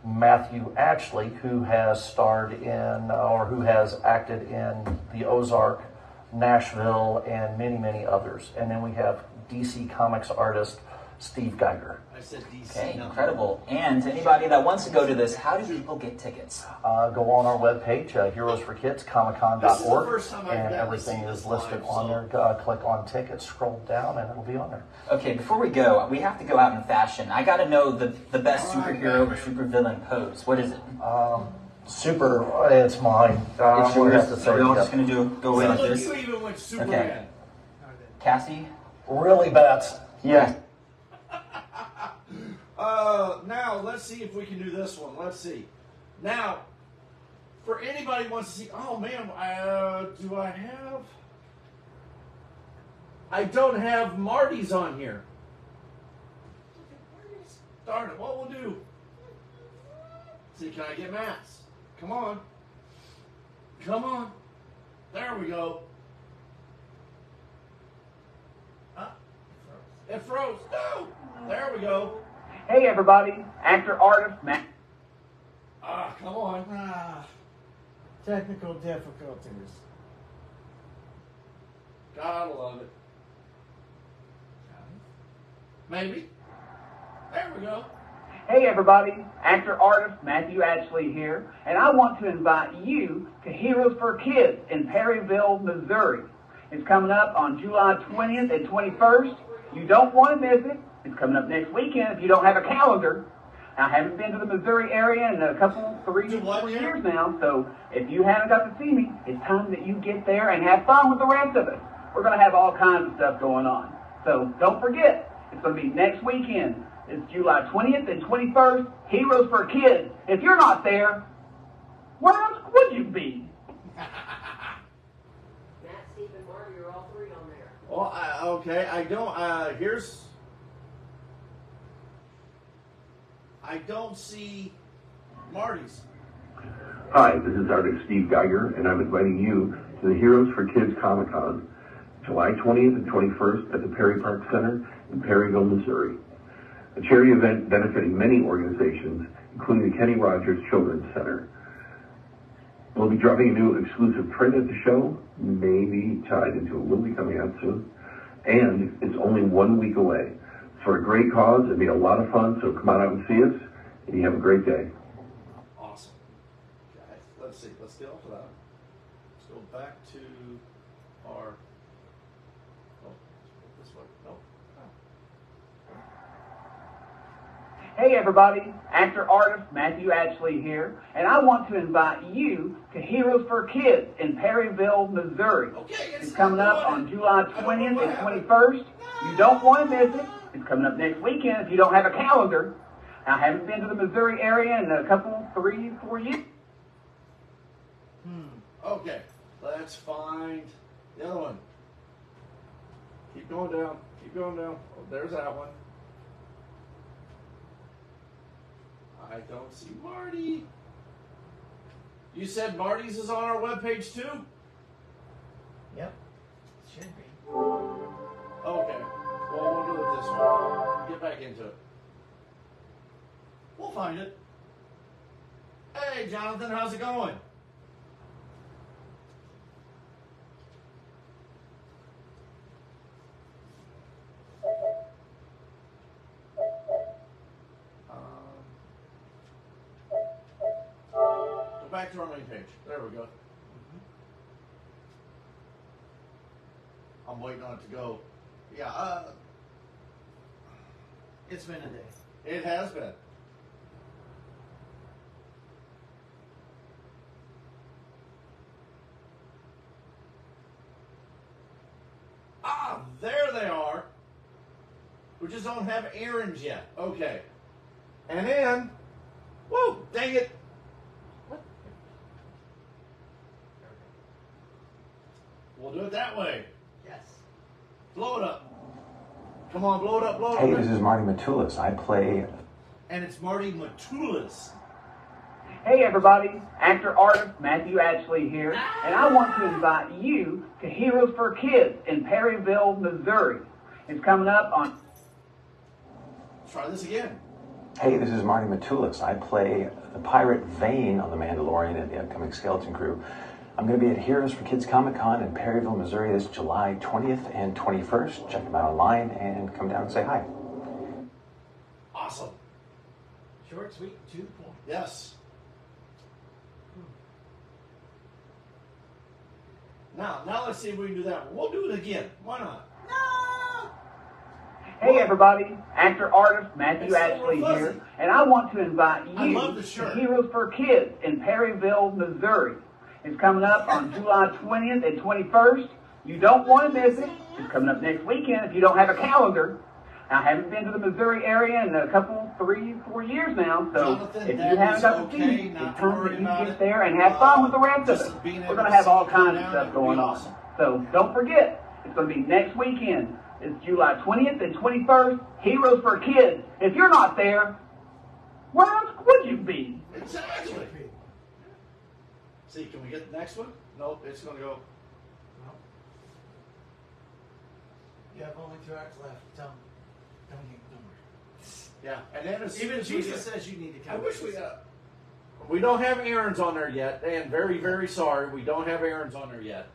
Matthew Ashley, who has starred in, or who has acted in The Ozark, Nashville, and many, many others. And then we have DC Comics artist Steve Geiger. I said DC. Okay, incredible. And to anybody that wants to go to this, how do people get tickets? Go on our webpage, heroesforkidscomiccon.org, This is the first time I've and gotten to everything see is this listed live, on so- there. Click on tickets, scroll down, and it'll be on there. Okay, before we go, we have to go out in fashion. I got to know the best superhero or supervillain pose. What is it? super. It's mine. It's We'll yours. have to So we're all say, just going to go away So like look, this. you even went Superman. Okay. Cassie? really bats. Yeah. Now let's see if we can do this one. Let's see. Now, for anybody who wants to see, oh man, do I have? I don't have Marty's on here. Darn it, what we'll do? See, can I get Matt's? Come on. Come on. There we go. It froze. No! There we go. Hey everybody, actor, artist, Matt. Come on. Technical difficulties. Gotta love it. Maybe. There we go. Hey everybody, actor, artist, Matthew Ashley here, and I want to invite you to Heroes for Kids in Perryville, Missouri. It's coming up on July 20th and 21st. You don't want to miss it. It's coming up next weekend if you don't have a calendar. I haven't been to the Missouri area in a couple, 3 or 4 years now, so if you haven't got to see me, it's time that you get there and have fun with the rest of us. We're going to have all kinds of stuff going on. So don't forget, it's going to be next weekend. It's July 20th and 21st, Heroes for Kids. If you're not there, where else would you be? Matt, Steve, and Marty are all three on there. Well, okay, I don't, I don't see Marty's. Hi, this is artist Steve Geiger, and I'm inviting you to the Heroes for Kids Comic-Con, July 20th and 21st at the Perry Park Center in Perryville, Missouri. A charity event benefiting many organizations, including the Kenny Rogers Children's Center. We'll be dropping a new exclusive print at the show, maybe tied into a movie coming out soon, and it's only 1 week away. It's for a great cause. It'll be a lot of fun, so come on out and see us, and you have a great day. Awesome. Okay, let's see. Let's get off of that. Let's go back to our. Oh, this way. No. Hey everybody, actor, artist, Matthew Ashley here, and I want to invite you to Heroes for Kids in Perryville, Missouri. Okay, it's coming up on July 20th and 21st. You don't want to miss it. It's coming up next weekend if you don't have a calendar. I haven't been to the Missouri area in a couple, 3, 4 years. Okay, let's find the other one. Keep going down. Keep going down. Oh, there's that one. I don't see Marty. You said Marty's is on our webpage too? Yep. Should be. Okay. Well, we'll do it this way. Get back into it. We'll find it. Hey, Jonathan, how's it going? Go back to our main page. There we go. I'm waiting on it to go. Yeah, It's been a day. it has been. There they are. We just don't have errands yet. Okay. And then, whoa, dang it. We'll do it that way. Yes. Blow it up. Come on, blow it up, blow it Hey, up. this is Marty Matulis. I play. And it's Marty Matulis. Hey everybody, actor, artist, Matthew Ashley here, and I want to invite you to Heroes for Kids in Perryville, Missouri. It's coming up on... Let's try this again. Hey, this is Marty Matulis. I play the pirate Vane on The Mandalorian and the upcoming Skeleton Crew. I'm going to be at Heroes for Kids Comic-Con in Perryville, Missouri this July 20th and 21st. Check them out online and come down and say hi. Awesome. Short, sweet, to the point. Yes. Now let's see if we can do that. We'll do it again. Why not? Hey everybody, actor, artist, Matthew It's so Ashley fuzzy. here, and I want to invite I you love the to shirt. Heroes for Kids in Perryville, Missouri. It's coming up on July 20th and 21st. You don't want to miss it. It's coming up next weekend if you don't have a calendar. I haven't been to the Missouri area in a couple, 3, 4 years now, so Jonathan, if you that haven't is got to okay, see, not it's to time worry that you about get it. there and have fun with the rest of Just it. being able We're to going to have see all you come kinds of down, stuff that would be going on. awesome. So don't forget, it's going to be next weekend. It's July 20th and 21st, Heroes for Kids. If you're not there, where else would you be? Exactly. See, can we get the next one? Nope, it's going to go. You have only 2 acts left. Tell them. Don't ignore. Yeah, and then as Even soon as we Jesus get- says you need to come. I wish we don't have errands on there yet, and very, very sorry, we don't have errands on there yet.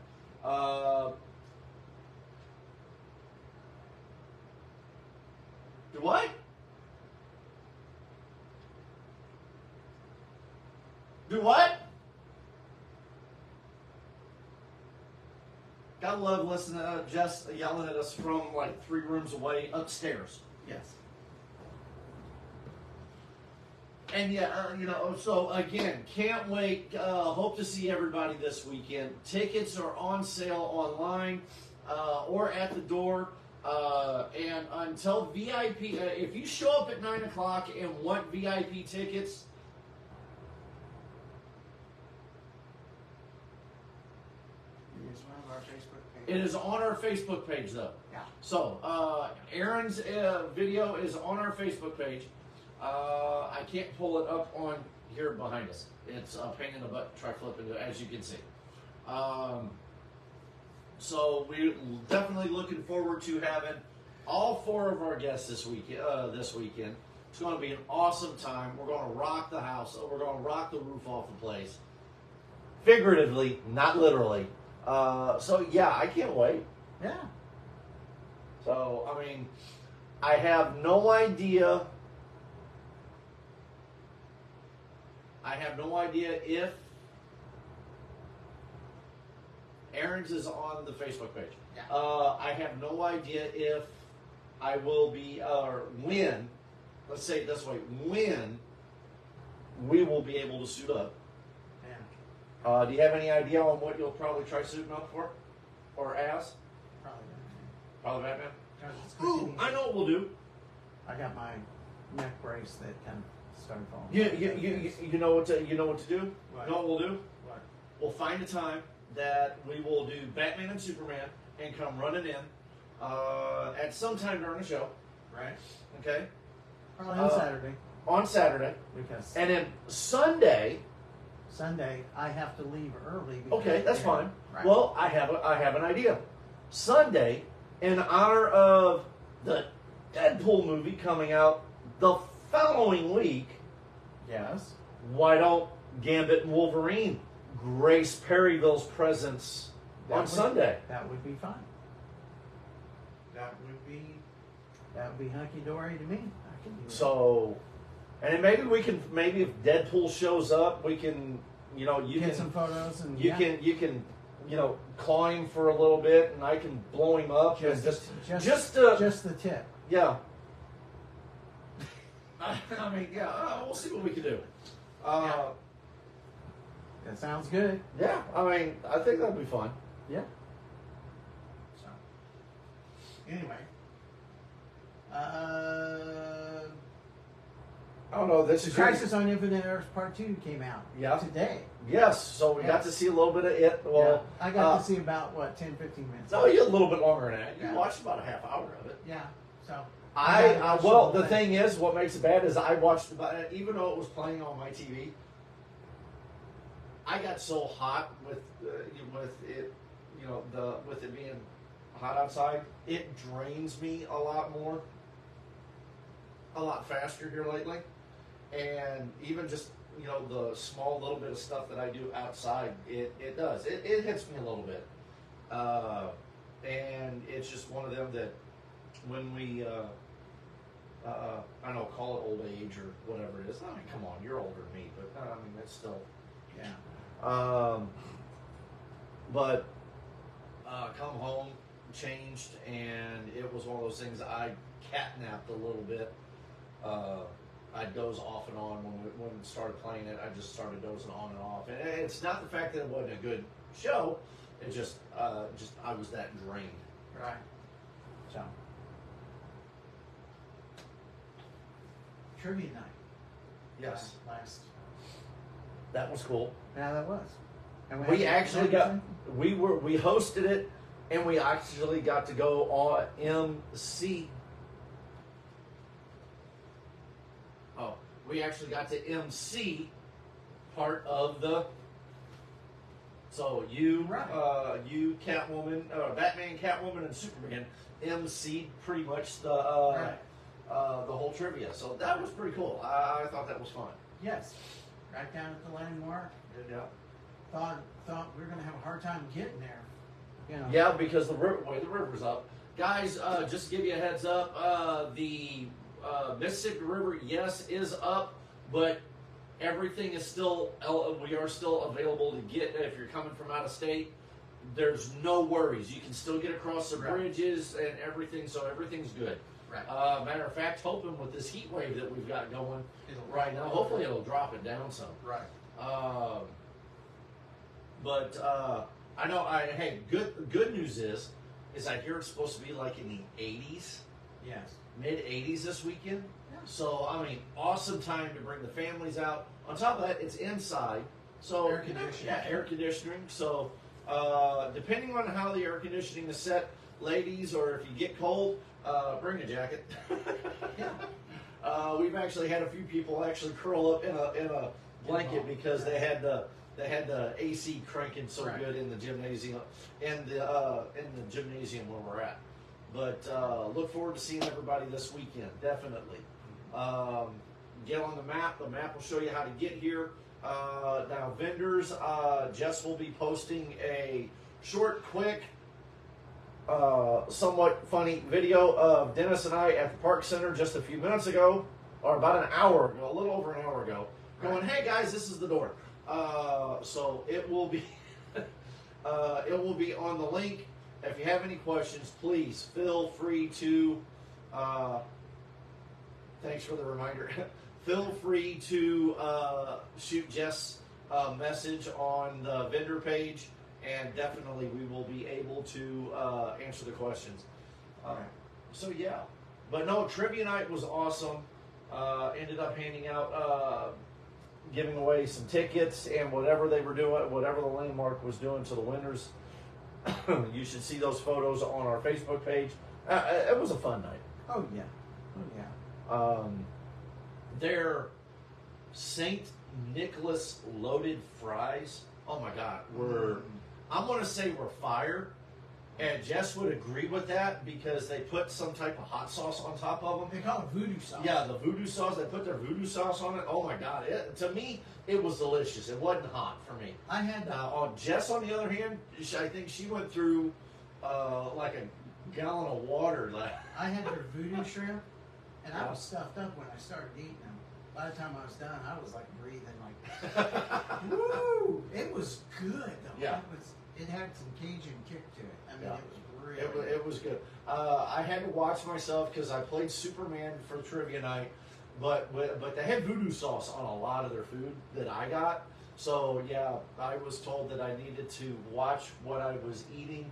Do what? Do what? Gotta love listening to Jess yelling at us from like 3 rooms away upstairs. Yes. And yeah, so again, can't wait. Hope to see everybody this weekend. Tickets are on sale online or at the door. And until VIP, if you show up at 9 o'clock and want VIP tickets, It's one of our Facebook pages. it is on our Facebook page though. Yeah. So Aaron's video is on our Facebook page. I can't pull it up on here behind us. It's a pain in the butt, try flipping it, as you can see. So we're definitely looking forward to having all 4 of our guests this weekend. It's going to be an awesome time. We're going to rock the house. We're going to rock the roof off the place. Figuratively, not literally. So yeah, I can't wait. Yeah. So, I mean, I have no idea. If Aaron's is on the Facebook page. Yeah. I have no idea if I will be, or when, let's say it this way, when we will be able to suit up. Yeah. Do you have any idea on what you'll probably try suiting up for? Or as? Probably. Probably Batman? Because it's quick and Ooh, easy. I know what we'll do. I got my neck brace that kind of started falling. You know what to do? What? You know what we'll do? What? We'll find a time that we will do Batman and Superman and come running in at some time during the show. Right. Okay? Probably on Saturday. On Saturday. Because And then Sunday. Sunday I have to leave early. Because Okay, that's fine. Right. Well, I have an idea. Sunday, in honor of the Deadpool movie coming out the following week, Yes. why don't Gambit and Wolverine grace Perryville's presence on Sunday? That would be fine. That would be hunky dory to me. I can do that. So, and then maybe if Deadpool shows up, we can, you Get can some photos and you can claw him for a little bit, and I can blow him up. just just the tip. yeah. I mean, yeah, we'll see what we can do. That sounds good. Yeah, I mean, I think that'd be fun. Yeah. So anyway, I don't know. This The is Crisis on Infinite Earths Part 2 came out Yeah. today. Yes, so we got Yes. to see a little bit of it. Well, Yeah. I got to see about, 10, 15 minutes. No, you a little bit longer than that. You Yeah. watched about a half hour of it. Yeah, so. Well, the thing is, what makes it bad is I watched about it, even though it was playing on my TV. I got so hot with it, with it being hot outside, it drains me a lot faster here lately, and even just the small little bit of stuff that I do outside, it hits me a little bit, and it's just one of them that when we I don't know, call it old age or whatever it is. I mean, come on, you're older than me, but I mean, it's still. Yeah. But come home, changed, and it was one of those things. I catnapped a little bit. I doze off and on when it started playing it. I just started dozing on and off, and it's not the fact that it wasn't a good show. It just I was that drained. Right. So. trivia night. Yes, Last. that was cool. Yeah, that was. And We had- actually got we hosted it, and we actually got to go on MC. Oh, we actually got to MC part of the. So you, Right. you Catwoman, Batman, Catwoman, and Superman MC'd pretty much the Right. the whole trivia. So that was pretty cool. I thought that was fun. Yes. Right down at the landmark. Yeah. Thought we were gonna have a hard time getting there. You know. Yeah, because the river's up. Guys, just to give you a heads up, the Mississippi River, yes, is up, but everything is still, we are still available to get if you're coming from out of state. There's no worries. You can still get across the Right. bridges and everything, so everything's good. Right. Matter of fact, hoping with this heat wave that we've got going It'll- right now, hopefully it'll drop it down some. Right. But I know. Hey, good news is I hear it's supposed to be like in the 80s, Yes. mid 80s this weekend. Yeah. So I mean, awesome time to bring the families out. On top of that, it's inside, so Air conditioning. Yeah, air conditioning. So depending on how the air conditioning is set, ladies, or if you get cold, bring a jacket. Yeah. We've actually had a few people actually curl up in a blanket because they had the AC cranking so Right. good in the gymnasium in the gymnasium where we're at. But look forward to seeing everybody this weekend. Definitely. Get on the map. The map will show you how to get here. Now vendors, Jess will be posting a short, quick, somewhat funny video of Dennis and I at the Park Center just a few minutes ago, or about an hour ago, a little over an hour ago, going, "Hey guys, this is the door." So it will be on the link. If you have any questions, please feel free to. Thanks for the reminder. Feel free to shoot Jess a message on the vendor page, and definitely we will be able to answer the questions. So yeah, but no, trivia night was awesome. Ended up handing out, giving away some tickets and whatever they were doing, whatever the landmark was doing to the winners. You should see those photos on our Facebook page. It was a fun night. Oh yeah. Oh yeah. Their St. Nicholas loaded fries, oh my God, I'm going to say were fire. And Jess would agree with that because they put some type of hot sauce on top of them. They call it voodoo sauce. Yeah, the voodoo sauce. They put their voodoo sauce on it. Oh my God! To me, it was delicious. It wasn't hot for me. I had Now, Jess, on the other hand, I think she went through like a gallon of water. I had their voodoo shrimp, and I was stuffed up when I started eating them. By the time I was done, I was like breathing like, woo! It was good though. Yeah. It had some Cajun kick to it. I mean, Yeah. it was really. It was good. I had to watch myself because I played Superman for trivia night, but they had voodoo sauce on a lot of their food that I got. So yeah, I was told that I needed to watch what I was eating,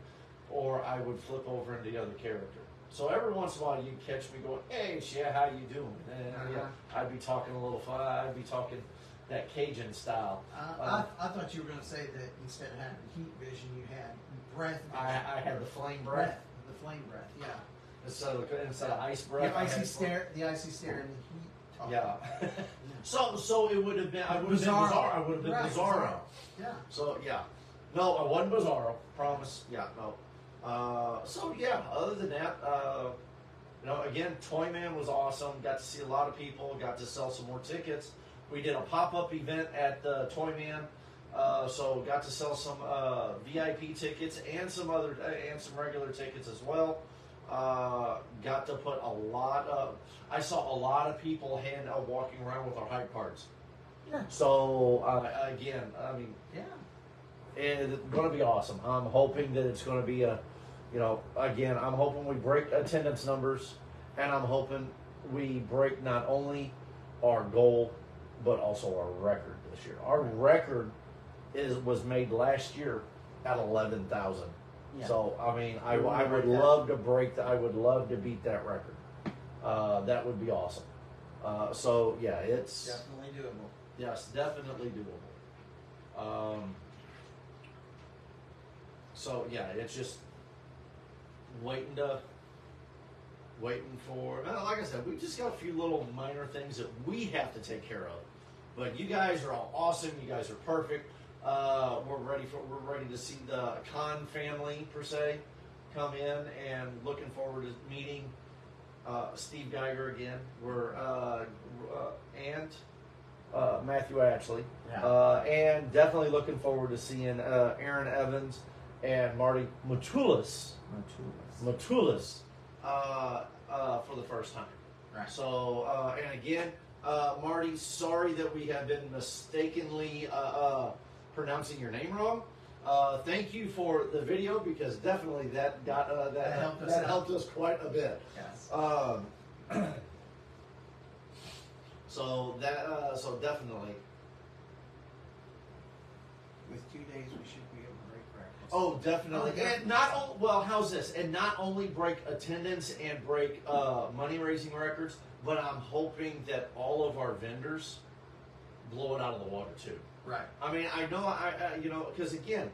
or I would flip over into the other character. So every once in a while, you'd catch me going, "Hey, yeah, how you doing?" And yeah, I'd be talking a little fun. I'd be talking that Cajun style. I thought you were going to say that instead of having heat vision, you had breath vision. I had the flame breath. The flame breath, yeah. Instead of ice breath. The I icy had stare, and the heat talk. Yeah. So it would have been. I would have been Bizarro. I would have been Right, Bizarro. Yeah. So yeah, no, I wasn't Bizarro. Promise. Yeah, no. So yeah. Other than that, again, Toyman was awesome. Got to see a lot of people. Got to sell some more tickets. We did a pop-up event at Toyman, so got to sell some VIP tickets and some other and some regular tickets as well. Got to put a lot of. I saw a lot of people walking around with our hype cards. Yeah. So again, I mean, Yeah. it's going to be awesome. I'm hoping that it's going to be again, I'm hoping we break attendance numbers, and I'm hoping we break not only our goal, but also our record this year. Our record was made last year at 11,000. Yeah. So I mean, I We wanna would break that. love to break that. I would love to beat that record. That would be awesome. So yeah, it's Definitely doable. yes, definitely doable. So yeah, it's just waiting for. Like I said, we just got a few little minor things that we have to take care of. But you guys are all awesome. You guys are perfect. We're ready to see the Khan family per se come in, and looking forward to meeting Steve Geiger again. And Matthew Ashley, and definitely looking forward to seeing Aaron Evans and Marty Matulis for the first time. Right. So, and again, Marty, sorry that we have been mistakenly pronouncing your name wrong. Thank you for the video, because definitely that helped us quite a bit. Yes. So definitely. With 2 days, we should be able to break practice. Oh, definitely. And how's this? And not only break attendance and break money raising records, but I'm hoping that all of our vendors blow it out of the water too. Right. I mean, I know, because again,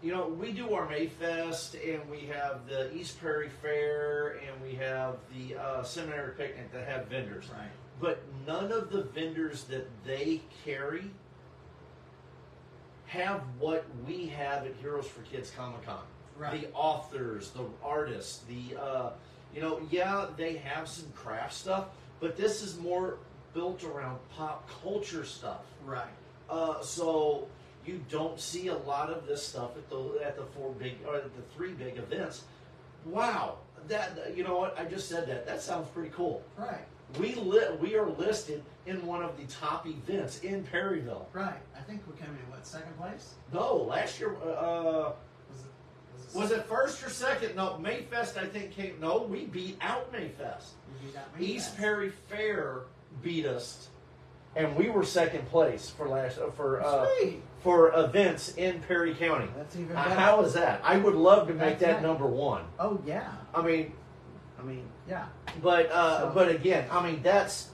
we do our Mayfest, and we have the East Prairie Fair, and we have the Seminary Picnic that have vendors. Right. But none of the vendors that they carry have what we have at Heroes for Kids Comic-Con. Right. The authors, the artists, they have some craft stuff, but this is more built around pop culture stuff. Right. So you don't see a lot of this stuff at the three big events. Wow, you know what? I just said that. That sounds pretty cool. Right. We are listed in one of the top events in Perryville. Right. I think we came in second place? No, last year. Was it it first or second? No, Mayfest I think came. No, we beat out Mayfest. We beat out Mayfest. East Perry Fair beat us, and we were second place for events in Perry County. That's even better. How is that? I would love to make That's that right. number one. Oh yeah. I mean, yeah. But again, I mean that's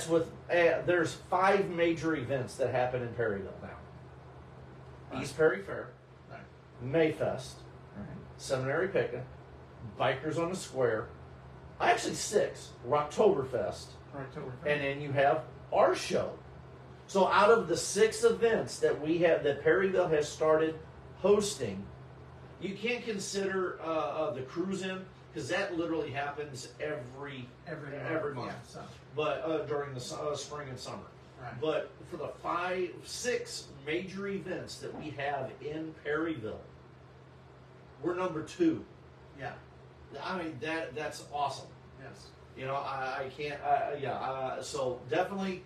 with there's 5 major events that happen in Perryville now. Right. East Perry Fair, Right. Mayfest, Right. Seminary Picnic, Bikers on the Square. Actually 6, Rocktoberfest, and then you have our show. So out of the 6 events that we have, that Perryville has started hosting, you can't consider the cruise in, because that literally happens every month. Yeah, so. But during the spring and summer. Right. But for the 6 major events that we have in Perryville, we're number 2. Yeah. I mean that's awesome. Yes. I can't. So definitely,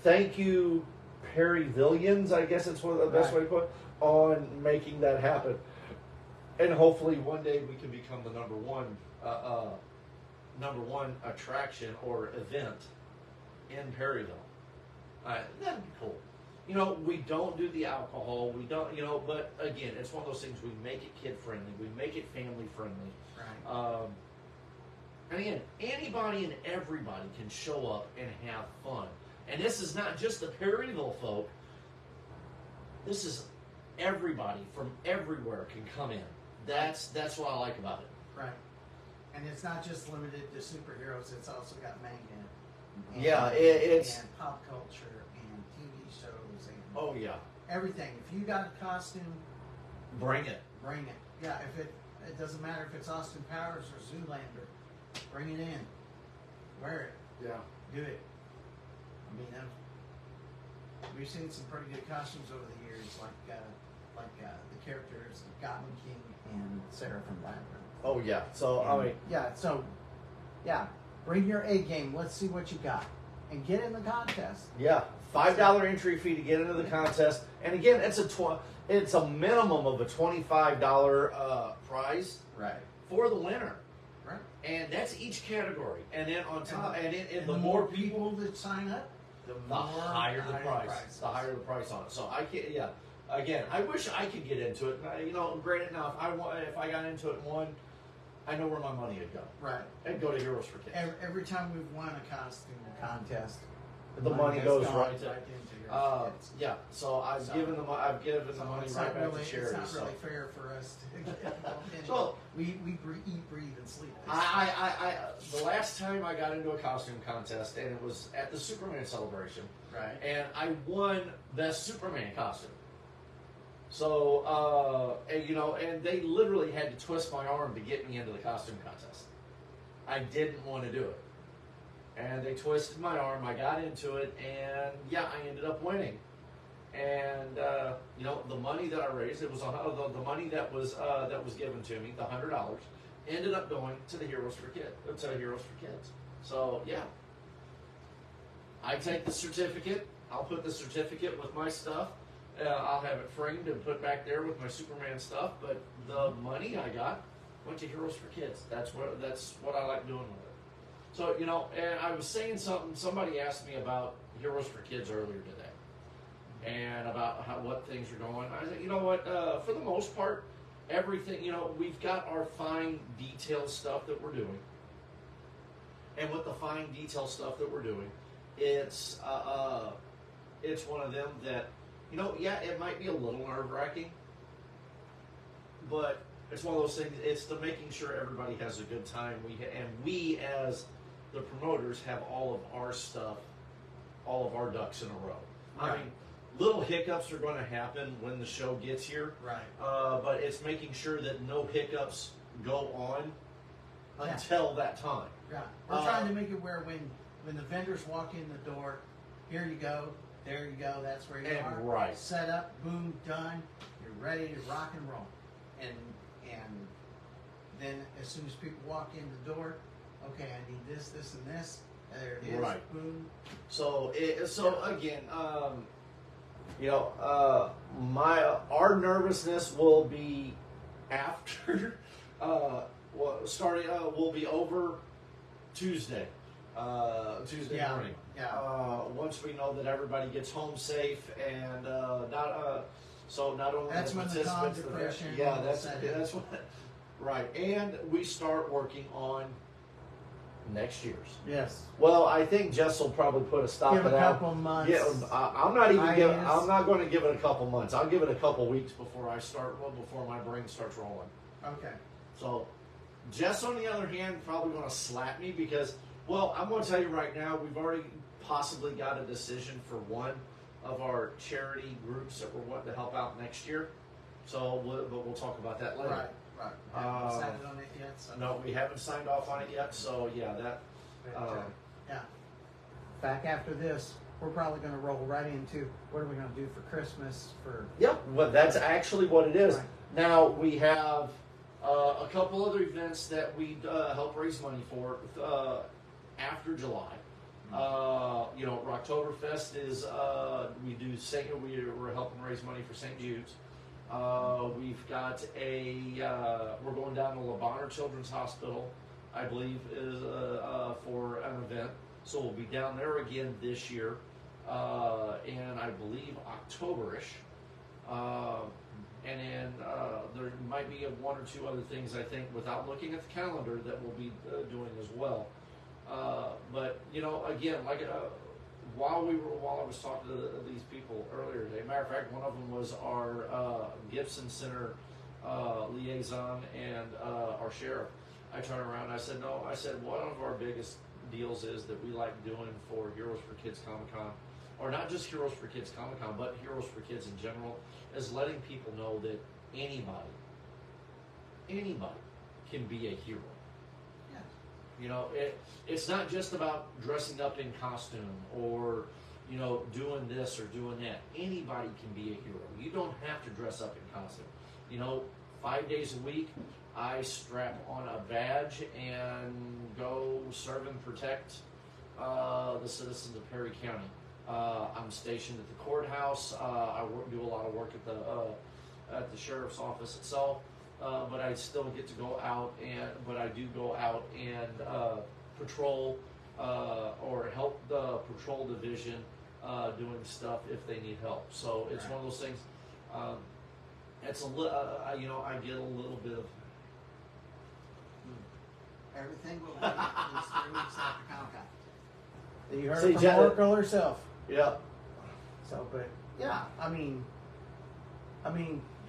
thank you, Perryvillians. I guess it's one of the best way to put it, on making that happen. And hopefully one day we can become the number one attraction or event in Perryville. That'd be cool. We don't do the alcohol. We don't. But again, it's one of those things. We make it kid friendly. We make it family friendly. Right. And again, anybody and everybody can show up and have fun. And this is not just the Perryville folk. This is everybody from everywhere can come in. That's what I like about it. Right. And it's not just limited to superheroes. It's also got manga. And, it's and pop culture and TV shows and oh yeah, everything. If you got a costume, bring it. Bring it. Yeah. If it doesn't matter if it's Austin Powers or Zoolander, bring it in. Wear it. Yeah. Do it. I mean, we've seen some pretty good costumes over the years, like the characters of Goblin King and Sarah from Labyrinth. Oh yeah. So bring your A game. Let's see what you got, and get in the contest. Yeah, $5 entry fee to get into the contest, and again, it's a minimum of a $25 prize. Right. For the winner. Right. And that's each category, and then on top, and the more people that sign up, the higher the price. The higher the price on it. So I can't. Yeah. Again, I wish I could get into it. Granted, now if I got into it and won, I know where my money would go. Right. It'd go to Heroes for Kids. Every time we've won a costume contest, The money goes gone right to into Heroes for Kids. yeah. So I've given the money It's right not back really, to charity. It's not really fair for us to get involved in. So- we eat, breathe, and sleep this. The last time I got into a costume contest, and it was at the Superman celebration, Right. and I won best Superman costume. So, and they literally had to twist my arm to get me into the costume contest. I didn't want to do it. And they twisted my arm, I got into it, and yeah, I ended up winning. And, the money that I raised, it was the money that was given to me, the $100, ended up going to the Heroes for Kids. So, yeah. I take the certificate, I'll put the certificate with my stuff, I'll have it framed and put back there with my Superman stuff, but the money I got went to Heroes for Kids. That's what I like doing with it. So, and I was saying somebody asked me about Heroes for Kids earlier today, and about what things are going. I said, you know what, for the most part, everything, we've got our fine detail stuff that we're doing. And with the fine detail stuff that we're doing, it's one of them that, yeah, it might be a little nerve-wracking, but it's one of those things, it's the making sure everybody has a good time. We as the promoters have all of our stuff, all of our ducks in a row. Right. I mean, little hiccups are going to happen when the show gets here. Right. But it's making sure that no hiccups go on until that time. Yeah. We're trying to make it where when the vendors walk in the door, here you go, there you go, that's where you are. Right. Set up, boom, done. You're ready to rock and roll. And then as soon as people walk in the door, okay, I need this, this, and this. There it is. Right. Boom. So again, our nervousness will be after will be over Tuesday. Tuesday morning. Yeah. Once we know that everybody gets home safe and not only That's the when the participants, depression. that's what. Right, and we start working on next year's. Yes. Well, I think Jess will probably put a stop Give to a that. couple months. Yeah, I'm not going to give it a couple months. I'll give it a couple weeks before I start. Well, before my brain starts rolling. Okay. So, Jess, on the other hand, probably going to slap me because, well, I'm going to tell you right now, we've already possibly got a decision for one of our charity groups that we're wanting to help out next year. So, we'll talk about that later. Right. Haven't decided on it yet. So. No, we haven't signed off on it yet. So, yeah, that. Yeah. Back after this, we're probably going to roll right into what are we going to do for Christmas for. Yep, well, that's actually what it is. Right. Now we have a couple other events that we help raise money for after July. Rocktoberfest is we're helping raise money for St. Jude's. We've got we're going down to Le Bonheur Children's Hospital, I believe, is for an event. So we'll be down there again this year, and I believe October-ish. And then there might be one or two other things, I think, without looking at the calendar, that we'll be doing as well. But again, while I was talking to these people earlier today, matter of fact, one of them was our Gibson Center liaison and our sheriff. I turned around and I said, no, one of our biggest deals is that we like doing for Heroes for Kids Comic-Con, or not just Heroes for Kids Comic-Con, but Heroes for Kids in general, is letting people know that anybody can be a hero. It's not just about dressing up in costume or, doing this or doing that. Anybody can be a hero. You don't have to dress up in costume. 5 days a week, I strap on a badge and go serve and protect the citizens of Perry County. I'm stationed at the courthouse. I do a lot of work at the sheriff's office itself. But I still get to go out I do go out and patrol or help the patrol division doing stuff if they need help. So it's one of those things. It's I get a little bit of Everything will be at least 3 weeks after Comic-Con. You heard See, it from Jen- Oracle herself. Yeah. So, but yeah, I mean,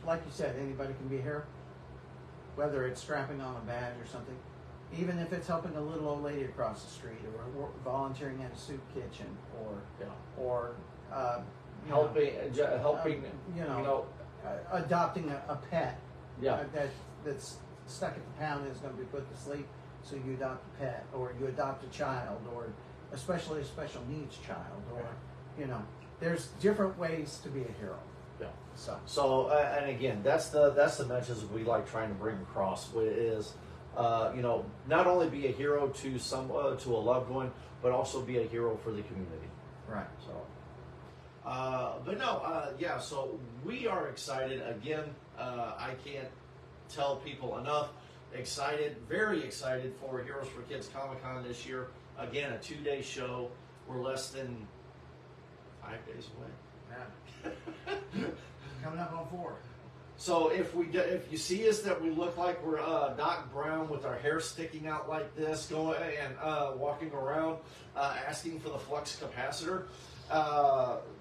like you said, anybody can be a hero. Whether it's strapping on a badge or something, even if it's helping a little old lady across the street, or volunteering at a soup kitchen, or helping, adopting a pet. Yeah. That's stuck at the pound and is going to be put to sleep. So you adopt a pet, or you adopt a child, or especially a special needs child, or there's different ways to be a hero. Yeah. So And again, that's the message we like trying to bring across. Is not only be a hero to to a loved one, but also be a hero for the community. Right. So, So we are excited again. I can't tell people enough. Excited, very excited for Heroes for Kids Comic-Con this year. Again, a 2-day show. We're less than 5 days away. Yeah. Coming up on 4. So if you see us that we look like we're Doc Brown with our hair sticking out like this, going and walking around asking for the flux capacitor,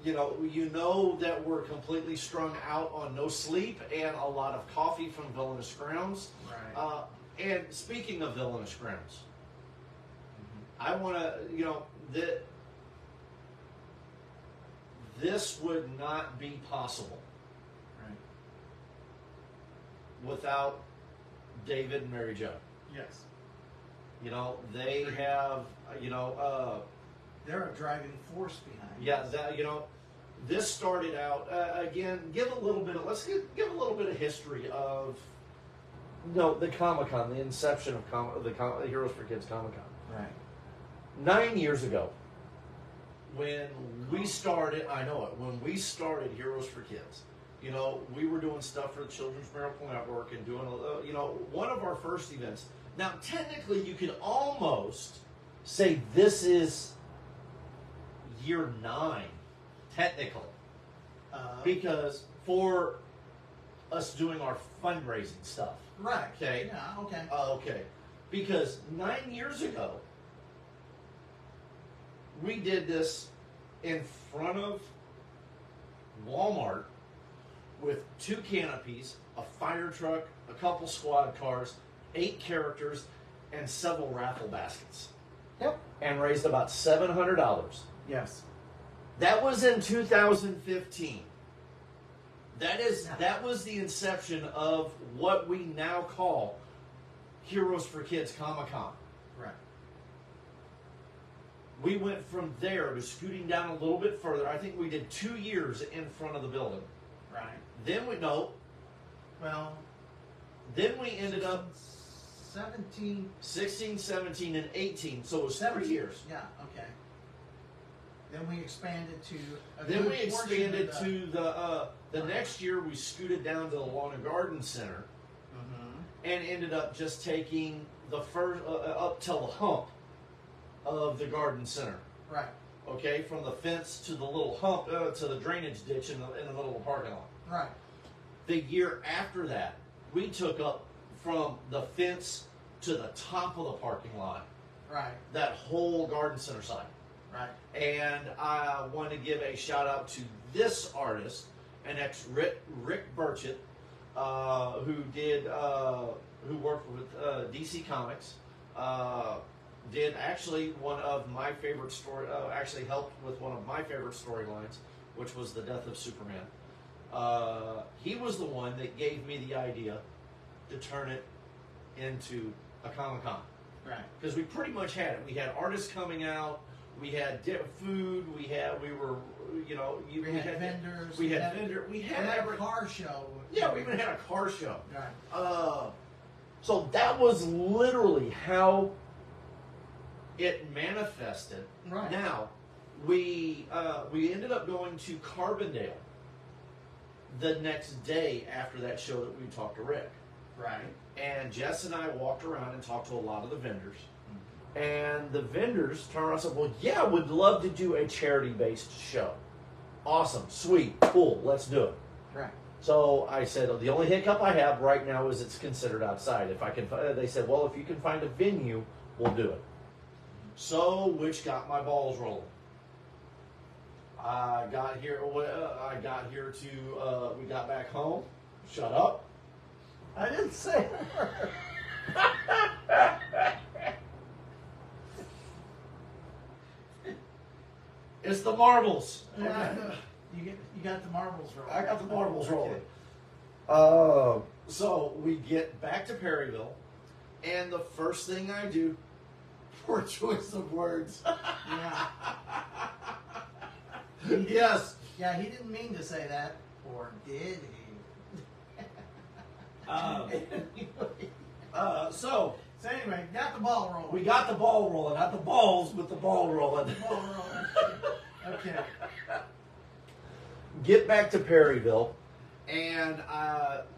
you know that we're completely strung out on no sleep and a lot of coffee from Villainous Grounds. Right. And speaking of Villainous Grounds, I want to, this would not be possible without David and Mary Jo. Yes. They have, they're a driving force behind. Yeah, this started out again. Let's give a little bit of history of, the Comic-Con, the inception of the Heroes for Kids Comic-Con. Right. 9 years ago, when we started, when we started Heroes for Kids, we were doing stuff for the Children's Miracle Network and doing, one of our first events. Now, technically, you could almost say this is year 9, technically, because for us doing our fundraising stuff. Right. Okay. Yeah. Okay. Okay. Because 9 years ago, we did this in front of Walmart with 2 canopies, a fire truck, a couple squad cars, 8 characters, and several raffle baskets. Yep. And raised about $700. Yes. That was in 2015. That was the inception of what we now call Heroes for Kids Comic-Con. Right. We went from there to scooting down a little bit further. I think we did 2 years in front of the building. Right. Then we ended up 17, 16, 17, and 18. So it was 3 years. Yeah. Okay. Then we expanded to. Then we expanded to the next year. We scooted down to the Lawn and Garden Center, and ended up just taking the first up till the hump of the garden center. Right. Okay, from the fence to the little hump to the drainage ditch in the middle of the parking lot. Right. The year after that, we took up from the fence to the top of the parking lot. Right. That whole garden center side. Right. And I want to give a shout out to this artist, an Rick Burchett, who worked with DC Comics. Did actually one of my favorite story. Actually helped with one of my favorite storylines, which was the death of Superman. He was the one that gave me the idea to turn it into a Comic-Con. Right. Because we pretty much had it. We had artists coming out. We had food. We had vendors. We had a car show. Yeah, we even had a car show. Right. So that was literally how it manifested. Right. Now, we ended up going to Carbondale the next day after that show that we talked to Rick. Right. And Jess and I walked around and talked to a lot of the vendors. And the vendors turned around and said, well, yeah, we'd love to do a charity-based show. Awesome, sweet, cool, let's do it. Right. So I said, the only hiccup I have right now is it's considered outside. If I can, they said, well, if you can find a venue, we'll do it. So, which got my balls rolling. I got here to, we got back home. Shut up. I didn't say a word. It's the marbles. Yeah, you got the marbles rolling. I got the marbles rolling. So we get back to Perryville, and the first thing I do, poor choice of words. Yeah. Yes. Yeah, he didn't mean to say that, or did he? So anyway, got the ball rolling. we got the ball rolling, not the balls, but the ball rolling. Ball rolling. Okay. Get back to Perryville, and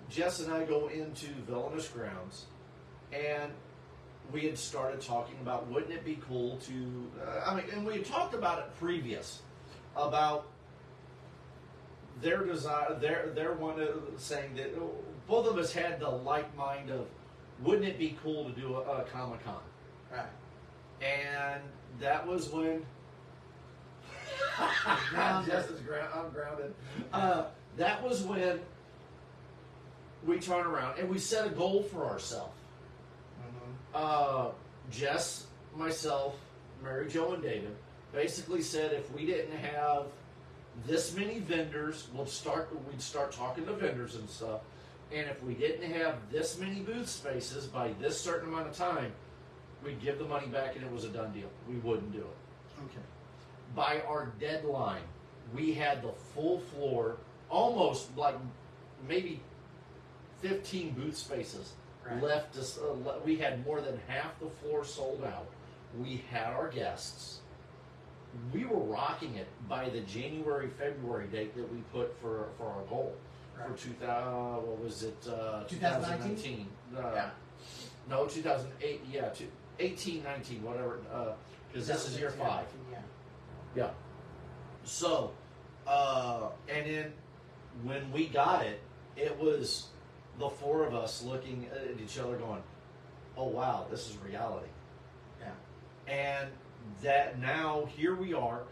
Jess and I go into Villainous Grounds, and we had started talking about wouldn't it be cool to, and we had talked about it previous, about their desire, their one saying that both of us had the like mind of wouldn't it be cool to do a Comic-Con? Right. And that was when I'm grounded. That was when we turned around and we set a goal for ourselves. Jess, myself, Mary Jo, and David basically said if we didn't have this many vendors, we'd start talking to vendors and stuff. And if we didn't have this many booth spaces by this certain amount of time, we'd give the money back and it was a done deal. We wouldn't do it. Okay. By our deadline, we had the full floor, almost like maybe 15 booth spaces left. We had more than half the floor sold out. We had our guests. We were rocking it by the January, February date that we put for our goal. Right. For 2000, what was it? 2019? Yeah. No, 2008. Yeah, 18, 19, whatever. Because this is year 5. Yeah. Yeah. So, and then when we got it, it was the four of us looking at each other going, oh wow, this is reality. Yeah. And that now here we are,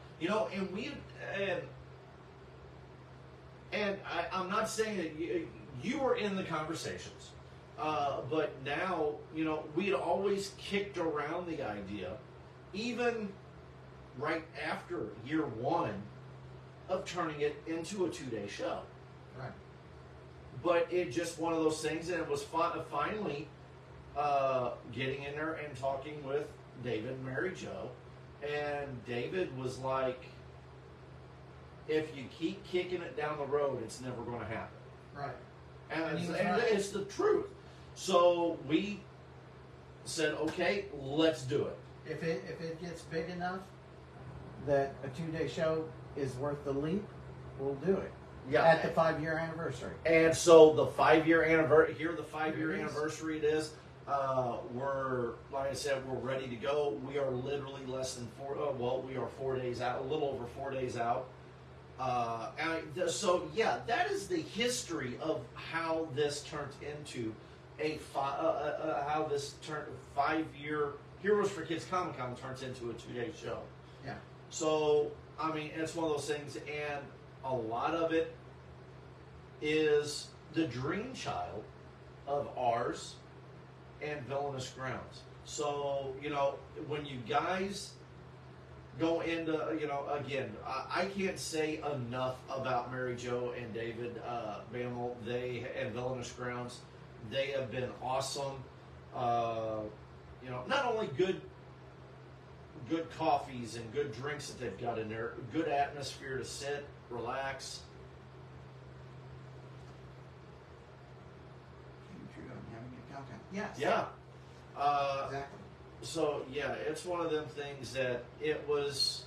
and I'm not saying that you were in the conversations, but now, we had always kicked around the idea, even right after year 1, of turning it into a 2-day show. Right. But it just one of those things, and it was finally getting in there and talking with David and Mary Jo, and David was like, if you keep kicking it down the road, it's never going to happen. Right. And right. it's the truth. So we said, okay, let's do it. If it gets big enough that a 2-day show is worth the leap, we'll do it. Yeah. At the 5-year anniversary. And so the 5-year anniversary, here the 5-year anniversary it is. We're, like I said, we're ready to go. We are literally less than we are 4 days out, a little over 4 days out. So yeah, that is the history of how this turned into how this 5-year Heroes for Kids Comic-Con turns into a 2-day show. Yeah. So, it's one of those things, and a lot of it is the dream child of ours and Villainous Grounds. So, when you guys go into, again, I can't say enough about Mary Jo and David Bammel, and Villainous Grounds. They have been awesome. Not only good coffees and good drinks that they've got in there, good atmosphere to sit, relax. Yes. Yeah. Exactly. So yeah, it's one of them things that it was,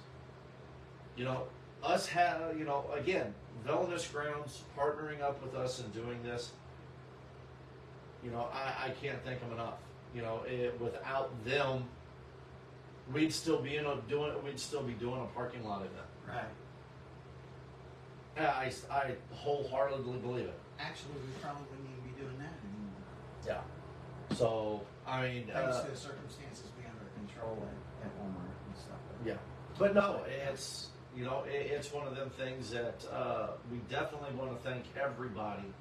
us again, Villainous Grounds partnering up with us and doing this. I can't thank them enough. Without them, we'd still be doing a parking lot event. Right. I wholeheartedly believe it. actually, we probably wouldn't even be doing that anymore. Yeah. So I mean, Thanks to the circumstances being under control at Walmart and stuff. yeah. But no, it's it's one of them things that we definitely want to thank everybody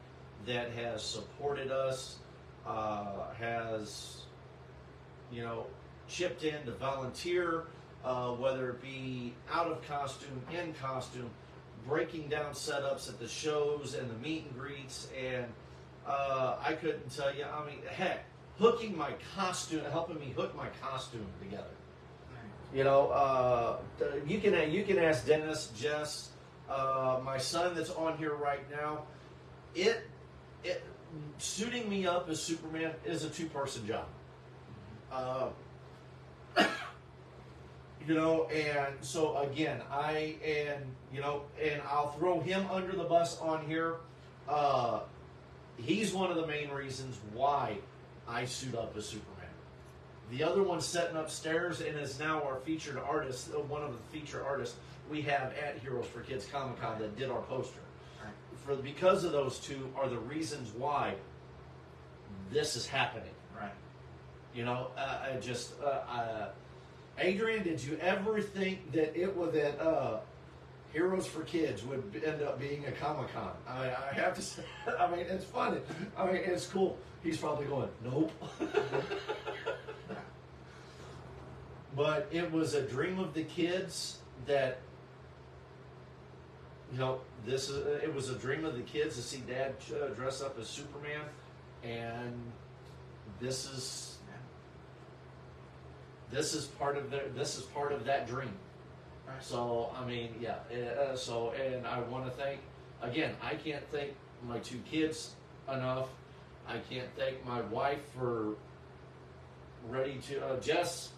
that has supported us, has chipped in to volunteer, whether it be out of costume, in costume, breaking down setups at the shows and the meet and greets, and I couldn't tell you. I mean, heck, hooking my costume, helping me hook my costume together. You can ask Dennis, Jess, my son that's on here right now. It suiting me up as Superman is a 2-person job. And so again, and I'll throw him under the bus on here. He's one of the main reasons why I suit up as Superman. The other one's sitting upstairs and is now our featured artist, one of the featured artists we have at Heroes for Kids Comic Con that did our poster. Because of those two are the reasons why this is happening. Right. Adrian, did you ever think that Heroes for Kids would end up being a Comic-Con? I have to say, it's funny. It's cool. He's probably going, nope. But it was a dream of the kids that, it was a dream of the kids to see Dad dress up as Superman, and this is part of that dream. Right. So and I want to thank again. I can't thank my 2 kids enough. I can't thank my wife for ready to Jess.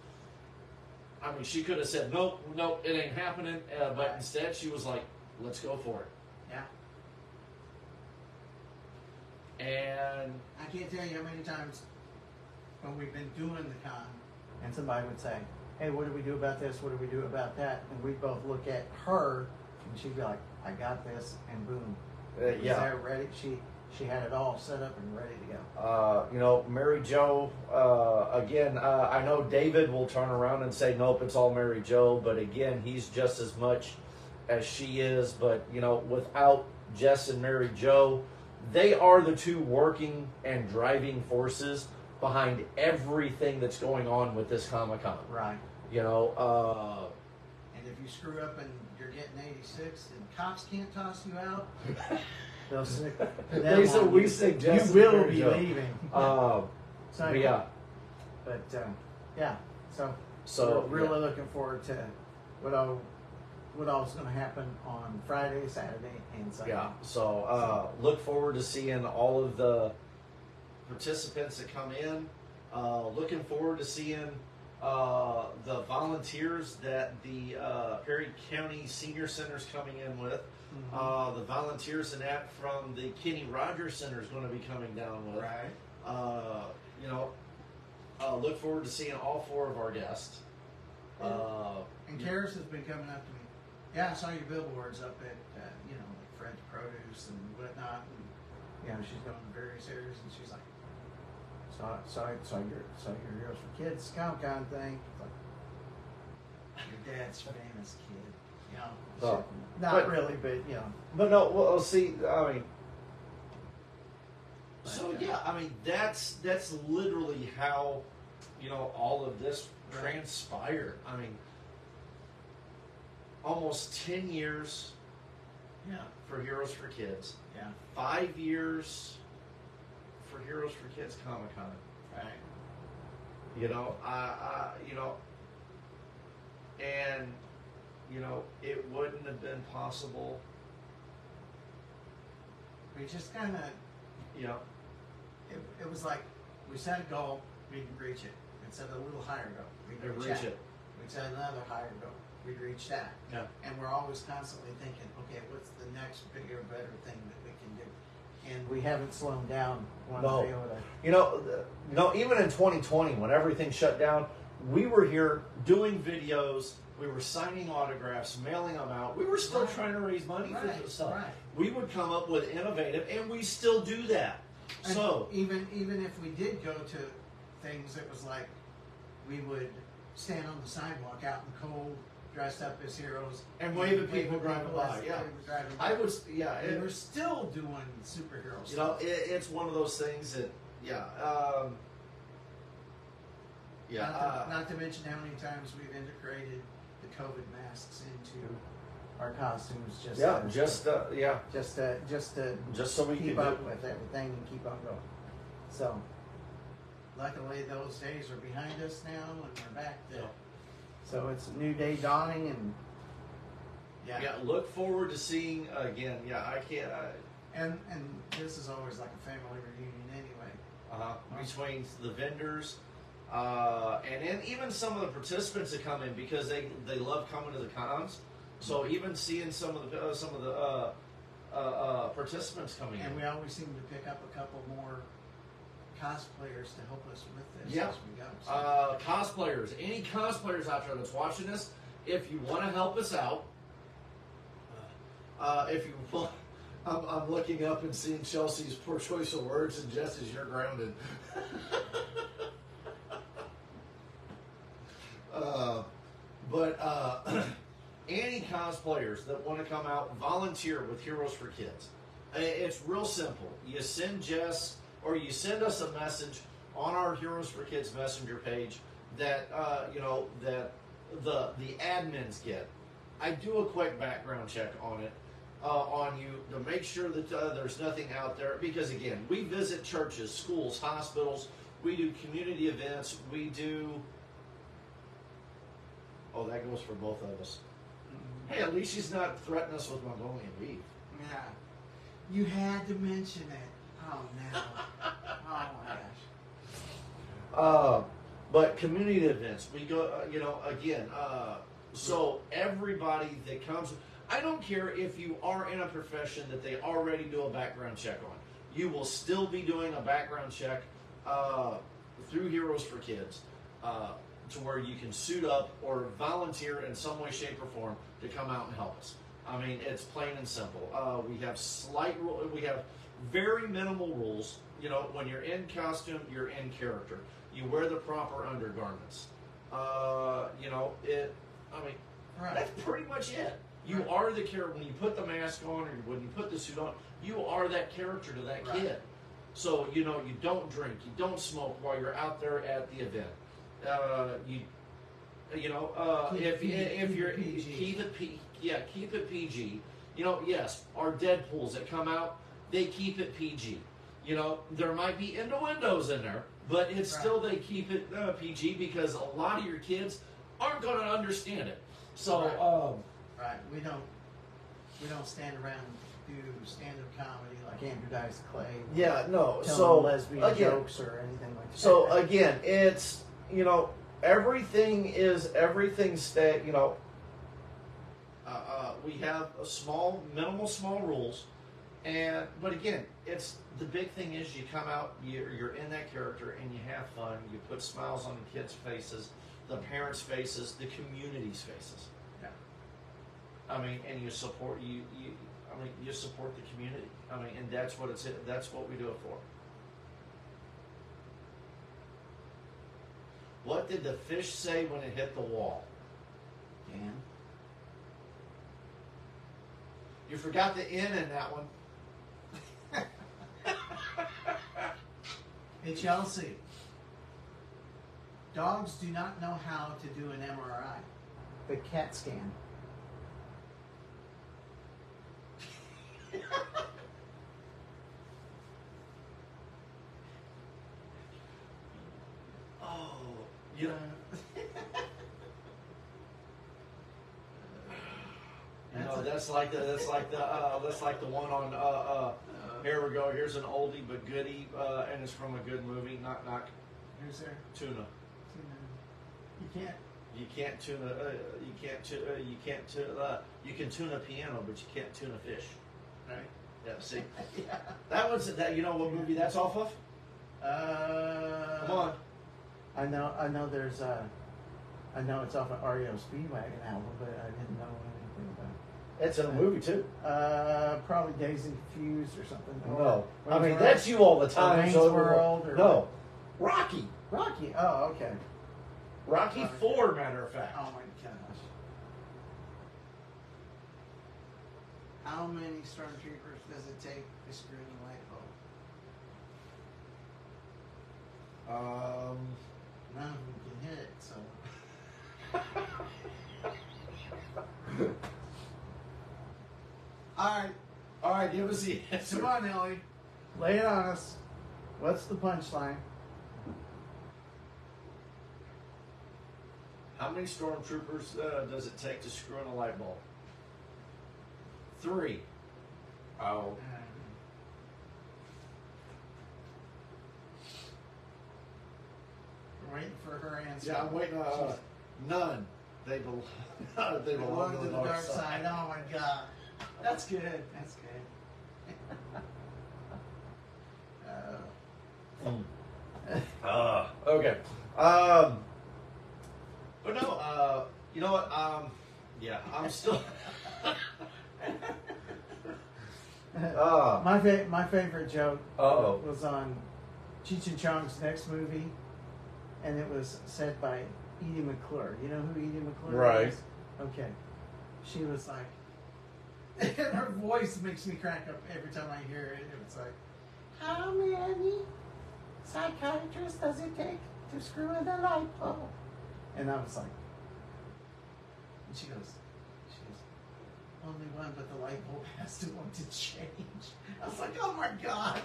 She could have said nope, it ain't happening, but instead she was like, let's go for it. Yeah. And I can't tell you how many times when we've been doing the con and somebody would say, hey, what do we do about this? What do we do about that? And we'd both look at her and she'd be like, I got this, and boom. Yeah. There ready. She had it all set up and ready to go. Mary Jo, again, I know David will turn around and say, nope, it's all Mary Jo, but again, he's just as much as she is, but, without Jess and Mary Jo, they are the 2 working and driving forces behind everything that's going on with this Comic-Con. Right. And if you screw up and you're getting 86 and cops can't toss you out, they'll stick them we suggest you will be leaving. So yeah. But yeah, so we're really looking forward to what all's going to happen on Friday, Saturday, and Sunday. Yeah. So look forward to seeing all of the participants that come in. Looking forward to seeing the volunteers that the Perry County Senior Center is coming in with. The volunteers and that from the Kenny Rogers Center is going to be coming down with. Right. Look forward to seeing all 4 of our guests. And Karis has been coming up to me. Yeah, I saw your billboards up at like Fred's Produce and whatnot. And she's going to various areas, and she's like, "So your Heroes for Kids Comic-Con thing." Like, your dad's famous kid, not really, but But no, well, see, so yeah, that's literally how all of this transpired. Almost 10 years. Yeah. For Heroes for Kids. Yeah. 5 years for Heroes for Kids Comic Con. Right. And it wouldn't have been possible. We just kind of, it was like we set a goal, we didn't reach it. We'd set a little higher goal, we didn't reach it. We'd set another higher goal, we'd reach that. Yeah. And we're always constantly thinking, okay, what's the next bigger, better thing that we can do? And we haven't slowed down. No. Even in 2020, when everything shut down, we were here doing videos. We were signing autographs, mailing them out. We were still trying to raise money for this stuff. Right. We would come up with innovative, and we still do that. And So even if we did go to things, it was like we would stand on the sidewalk out in the cold, dressed up as heroes, and wave at people driving by. as Yeah, they were driving by. I was. Yeah, And we're still doing superhero you know, stuff. it's one of those things that. Yeah. Not to mention how many times we've integrated the COVID masks into our costumes, just so we keep can up with everything and keep on going. So, luckily, those days are behind us now, and we're back to. So it's a new day dawning, and look forward to seeing again. Yeah, I can't. and this is always like a family reunion anyway. Between the vendors, and then even some of the participants that come in because they love coming to the cons. So even seeing some of the participants coming in, And we always seem to pick up a couple more cosplayers to help us with this Yeah. as we go. So. Cosplayers, any cosplayers out there that's watching this, if you want to help us out, if you want, I'm looking up and seeing Chelsea's poor choice of words, and Jesse's you're grounded. Any cosplayers that want to come out, volunteer with Heroes for Kids. It's real simple. You send Jess or you send us a message on our Heroes for Kids messenger page that that the admins get. I do a quick background check on it on you to make sure that there's nothing out there, because again, we visit churches, schools, hospitals, we do community events, we do. Oh, that goes for both of us. Hey, at least she's not threatening us with Mongolian beef. Yeah. You had to mention it. Oh, no. Oh, my gosh. But community events, we go, again, so everybody that comes, I don't care if you are in a profession that they already do a background check on. You will still be doing a background check through Heroes for Kids to where you can suit up or volunteer in some way, shape, or form to come out and help us. I mean, it's plain and simple. We have we have very minimal rules. You know, when you're in costume, you're in character. You wear the proper undergarments. That's pretty much it. You are the character. When you put the mask on or when you put the suit on, you are that character to that kid. So, you don't drink, you don't smoke while you're out there at the event. Keep it PG. Yes, our Deadpools that come out, they keep it PG. There might be innuendos in there, but it's still they keep it PG because a lot of your kids aren't going to understand it. So, Right. We don't stand around and do stand-up comedy like Andrew Dice Clay. Yeah, no. Tell So lesbian again, jokes or anything like that. So again, it's everything stay. We have minimal small rules, but again, it's the big thing is you come out, you're in that character, and you have fun. You put smiles on the kids' faces, the parents' faces, the community's faces. Yeah. I mean, and you support you support the community. I mean, and that's what we do it for. What did the fish say when it hit the wall? Dan? You forgot the N in that one. Hey, Chelsea. Dogs do not know how to do an MRI. The CAT scan. You know, that's like the one on here we go. Here's an oldie but goodie, and it's from a good movie. Not Who's there? tuna. You can't. You can tune a piano, but you can't tune a fish. Right. Yeah. See, Yeah. that was that. You know what movie that's off of? Come on. I know. There's I know it's off an REO Speedwagon album, but I didn't know anything about it. It's in a movie too. Probably Dazed and Confused or something. No, I Wayne's mean World. that's you all the time. Wayne's so World. Or no, Rocky. Rocky. Oh, okay. Rocky 4, matter of fact. Oh my gosh. How many stormtroopers does it take to screw in a light bulb? None of them can hit it, so. All right, give us the answer. Come on, Ellie. Lay it on us. What's the punchline? How many stormtroopers does it take to screw in a light bulb? 3. Oh. We're waiting for her answer. Yeah, I'm waiting. None. They belong. They belong to the dark side. Oh my god. That's good. That's good. Okay. But no. You know what? Yeah, I'm still. My favorite joke Uh-oh. was on Cheech and Chong's next movie, and it was said by Edie McClure. You know who Edie McClure Right. is? Okay. She was like, and her voice makes me crack up every time I hear it. It was like, how many psychiatrists does it take to screw in the light bulb? And I was like, and she goes, only one, but the light bulb has to want to change. I was like, oh my god.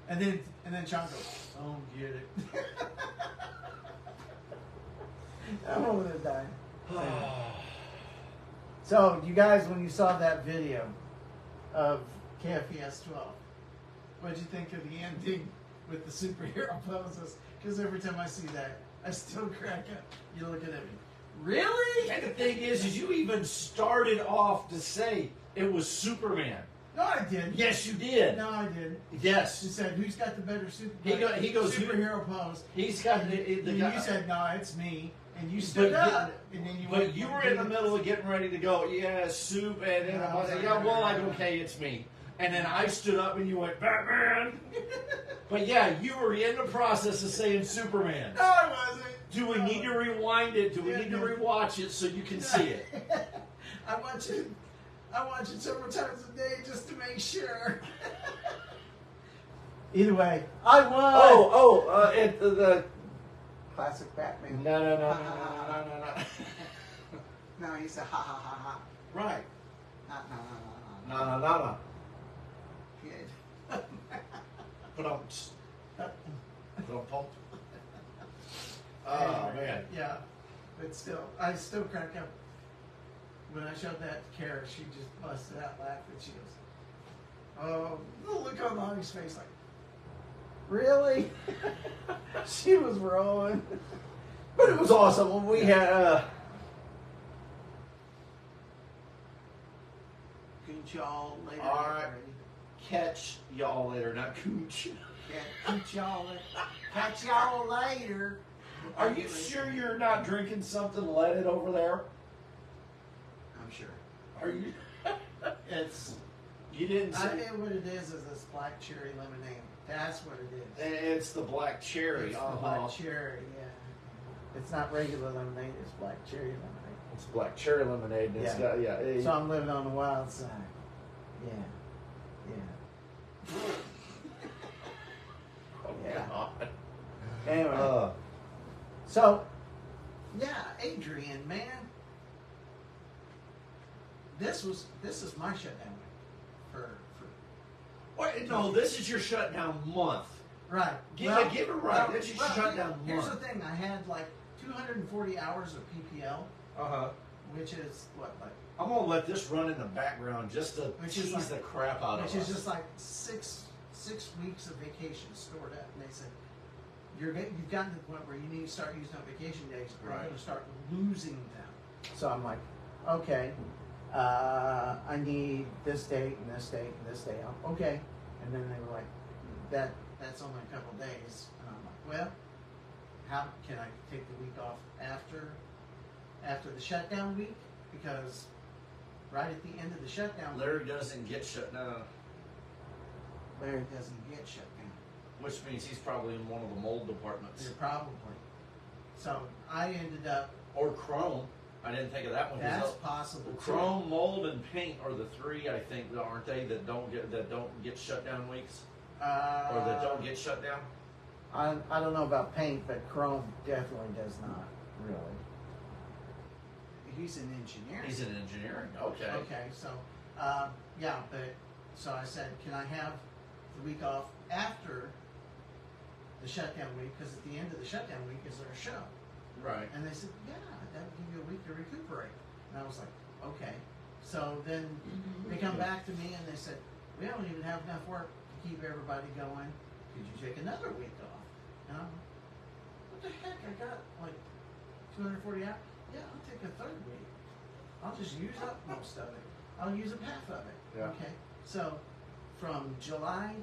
and then Chong goes, I don't get it. I'm over there dying. So, you guys, when you saw that video of KFES 12, what did you think of the ending with the superhero poses? Because every time I see that, I still crack up. You're looking at me. Really? And the thing is you even started off to say it was Superman. No, I didn't. Yes, you did. No, I didn't. Yes. You said, who's got the better He goes superhero pose? He's got the guy. You said, no, it's me. And you stood up. And then you were in the middle of getting ready to go, yeah, soup. And then I was like, yeah, well, like, okay, it's me. And then I stood up and you went, Batman. But yeah, you were in the process of saying Superman. No, I wasn't. Do we need to rewind it? Do we need to rewatch it so you can see it? I watch it several times a day just to make sure. Either way, I won. The classic Batman. No. No, he said ha ha ha ha. Right. No. Good. Put on. Anyway, man. Yeah, but still, I still crack up. When I showed that to Kara, she just busted out laughing. She goes, oh, the look on Lonnie's face like, really? She was rolling. But it was awesome when we had. Coach y'all later. All right. Catch y'all later, not cooch. Catch y'all later. Are you sure you're not drinking something leaded over there? I'm sure. Are you? It's. You didn't say. I know what it is this black cherry lemonade. That's what it is. It's the black cherry. It's the black cherry, yeah. It's not regular lemonade, it's black cherry lemonade. It's black cherry lemonade. And it's got, So I'm living on the wild side. Yeah. Oh, Yeah. God. Anyway. So, yeah, Adrian, man. This is my shutdown for Wait, no, this is your shutdown month. right. Give it right. This is your shutdown Here's month. the thing. I had like 240 hours of PPL, which is what, like, I'm gonna let this run in the background just to Which is tease like- the crap out of us. which is just like six weeks of vacation stored up. And they said, you've gotten to the point where you need to start using up vacation days, or you're Right. going to start losing them. So I'm like, okay, I need this date and this date and this date. Okay. And then they were like, that's only a couple days. And I'm like, well, how can I take the week off after the shutdown week? Because right at the end of the shutdown, Larry doesn't get shut down, Larry doesn't get shut down. which means he's probably in one of the mold departments. They're probably. So I ended up. Or chrome. I didn't think of that one. That's possible. Chrome, mold, and paint are the three, I think, aren't they, that don't get shut down weeks, or that don't get shut down. I don't know about paint, but Chrome definitely does not really. He's in engineering. He's in engineering. Okay. Okay. So yeah, but so I said, can I have the week off after the shutdown week? Because at the end of the shutdown week is our show. Right. And they said, yeah, that would give you a week to recuperate. And I was like, okay. So then they come back to me and they said, we don't even have enough work to keep everybody going. Could you take another week off? And I'm like, what the heck? I got like 240 hours. Yeah, I'll take a third week. I'll just use up most of it. I'll use up half of it. Yeah. Okay. So from July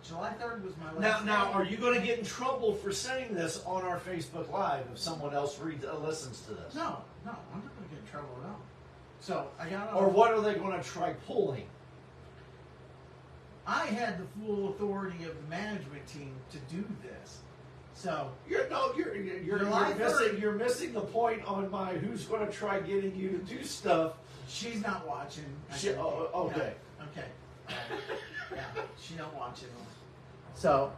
3rd was my last Now, day. are you going to get in trouble for saying this on our Facebook Live if someone else listens to this? No, I'm not going to get in trouble at all. So I got Or what are they going to try pulling? I had the full authority of the management team to do this. So You're July 3rd. You're missing the point on my who's going to try getting you to do stuff. she's not watching. Okay. Yeah, okay. Yeah, she don't watch it. So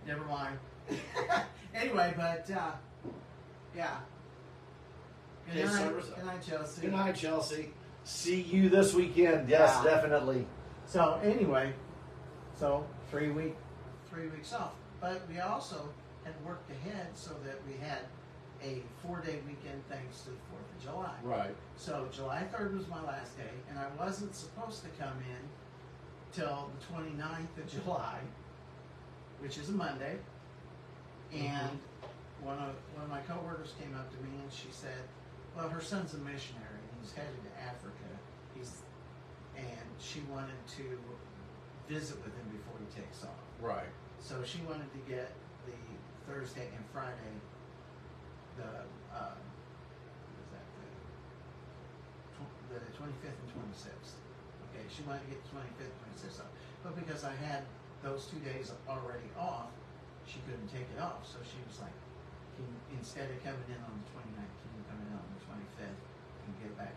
never mind. Anyway, but yeah. Good Okay, night. so- Good night, Chelsea. Good night, Chelsea. See you this weekend. Yes, Yeah. definitely. So anyway, so 3 weeks off. But we also had worked ahead so that we had a 4-day weekend thanks to the 4th of July. Right. So July 3rd was my last day, and I wasn't supposed to come in till the 29th of July, which is a Monday. And one of my coworkers came up to me and she said, well, her son's a missionary and he's headed to Africa. And she wanted to visit with him before he takes off. Right. So she wanted to get the Thursday and Friday, the 25th and 26th. Okay, she wanted to get the 25th and 26th off. But because I had those 2 days already off, she couldn't take it off. So she was like, instead of coming in on the 29th, can you come in on the 25th and get back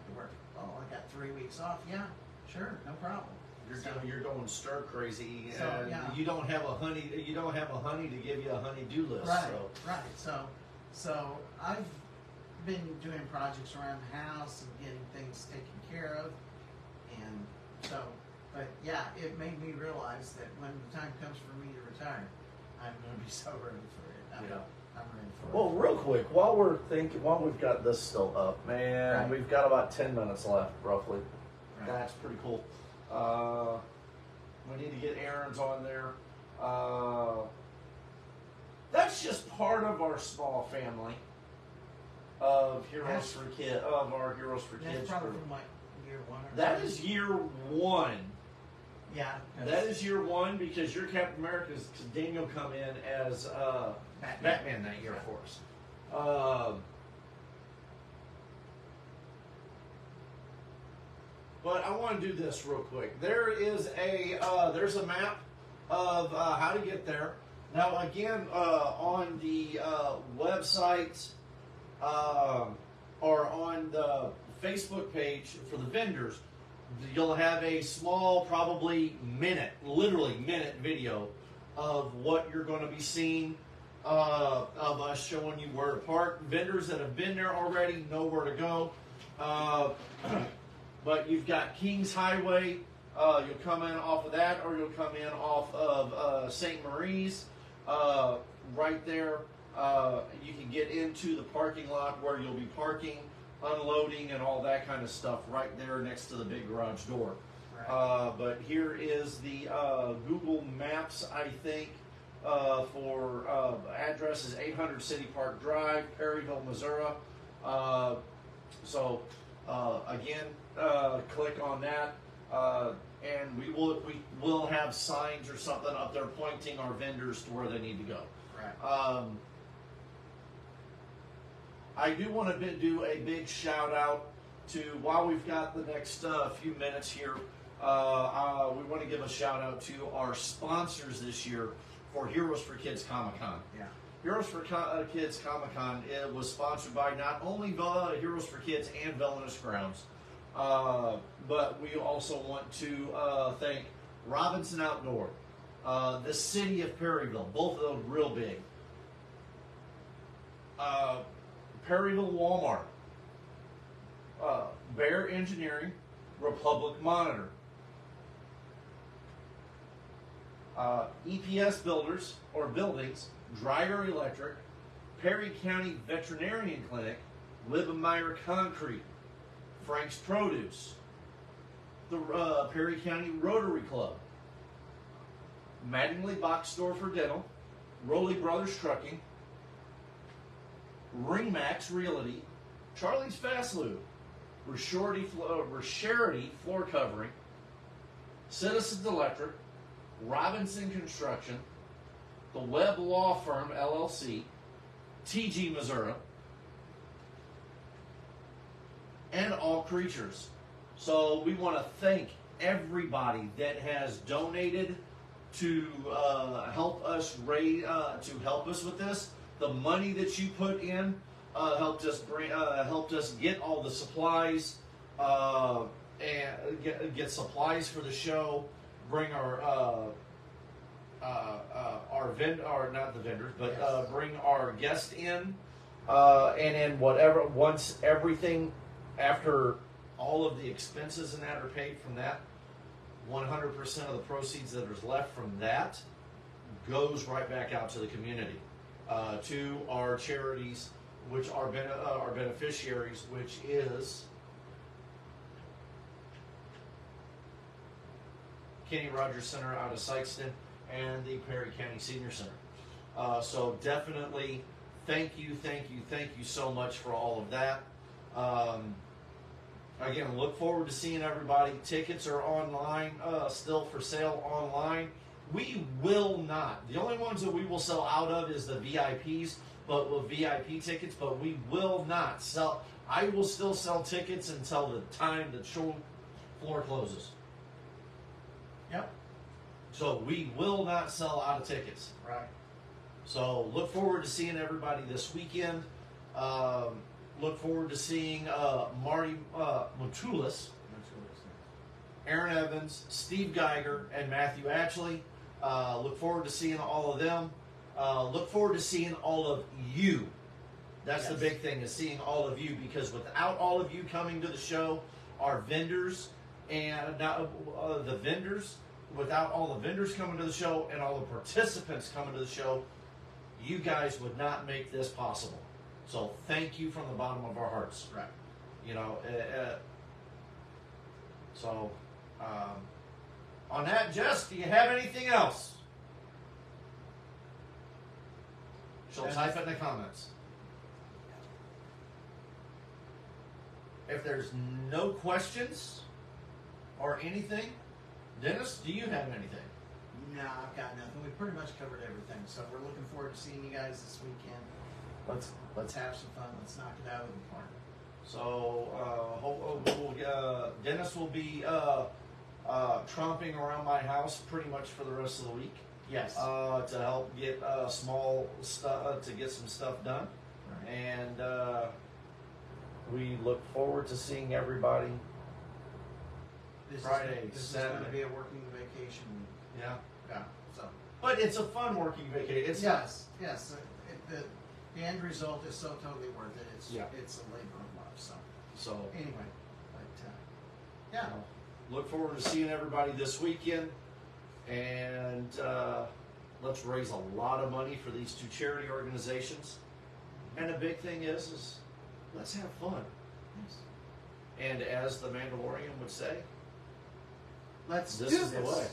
to work? Oh, I got 3 weeks off. Yeah, sure, no problem. You're going stir crazy. So, And yeah. you don't have a honey to give you a honey-do list. Right, So. right. So I've been doing projects around the house and getting things taken care of, and so, but yeah, it made me realize that when the time comes for me to retire, I'm going to be so ready for it. I'm ready for Well, it. real quick, while we've got this still up, man, Right. we've got about 10 minutes left, roughly. Right. That's pretty cool. We need to get errands on there. That's just part of our small family of Heroes for Kids, of our Heroes for That's Kids probably group. from like year one or That two. is year one. Yeah. That is year one because your Captain America's Daniel come in as Batman that year for us. But I want to do this real quick. There is there's a map of how to get there. Now again, on the website or on the Facebook page for the vendors, you'll have a small, probably literally minute video of what you're going to be seeing, of us showing you where to park. Vendors that have been there already know where to go. But you've got Kings Highway. You'll come in off of that, or you'll come in off of St. Marie's. Right there, you can get into the parking lot where you'll be parking, unloading, and all that kind of stuff right there next to the big garage door. Right. But here is the Google Maps, I think, for address is 800 City Park Drive, Perryville, Missouri. So again, click on that, and we will have signs or something up there pointing our vendors to where they need to go. Right. I do want to do a big shout out to, while we've got the next few minutes here, we want to give a shout out to our sponsors this year for Heroes for Kids Comic Con. Yeah. Heroes for Kids Comic Con, it was sponsored by not only Heroes for Kids and Villainous Grounds, but we also want to thank Robinson Outdoor, the city of Perryville, both of those real big. Perryville Walmart, Bear Engineering, Republic Monitor, EPS Builders or Buildings, Dryer Electric, Perry County Veterinarian Clinic, Libenmeyer Concrete, Frank's Produce, the Perry County Rotary Club, Mattingly Box Store for Dental, Rowley Brothers Trucking, Ringmax Realty, Charlie's Fast Lube, Risharity Floor Covering, Citizens Electric, Robinson Construction, the Webb Law Firm LLC, TG Missouri, and All Creatures. So we want to thank everybody that has donated to help us with this. The money that you put in helped us get all the supplies and get supplies for the show. Bring our bring our guest in, and then once everything, after all of the expenses and that are paid from that, 100% of the proceeds that is left from that goes right back out to the community, to our charities, which are our beneficiaries, which is Kenny Rogers Center out of Sykeston and the Perry County Senior Center. So definitely thank you so much for all of that. Again, look forward to seeing everybody. Tickets are online, still for sale online. We will not. The only ones that we will sell out of is the VIPs, but with VIP tickets, but we will not sell. I will still sell tickets until the time the show floor closes. Yep. So we will not sell out of tickets. Right. So look forward to seeing everybody this weekend. Look forward to seeing Marty Matulis, Aaron Evans, Steve Geiger, and Matthew Ashley. Look forward to seeing all of them. Look forward to seeing all of you. That's the big thing, is seeing all of you, because without all of you coming to the show, our vendors and the vendors, without all the vendors coming to the show and all the participants coming to the show, you guys would not make this possible. So thank you from the bottom of our hearts. Right. You know, so on that, Jess, do you have anything else? She'll type it in the comments. If there's no questions or anything, Dennis, do you have anything? No, I've got nothing. We pretty much covered everything. So we're looking forward to seeing you guys this weekend. Let's have some fun. Let's knock it out of the park. So Dennis will be tromping around my house pretty much for the rest of the week. Yes. To help get small stuff, to get some stuff done, Right. and we look forward to seeing everybody. Friday, This is Saturday. going to be a working vacation week. Yeah, Yeah. So. but it's a fun working vacation. It's Yes. The end result is so totally worth it. It's Yeah. It's a labor of love. So anyway. anyway, but yeah. Look forward to seeing everybody this weekend, and let's raise a lot of money for these two charity organizations. And the big thing is let's have fun. Yes. And as the Mandalorian would say, Let's this do is this. the way.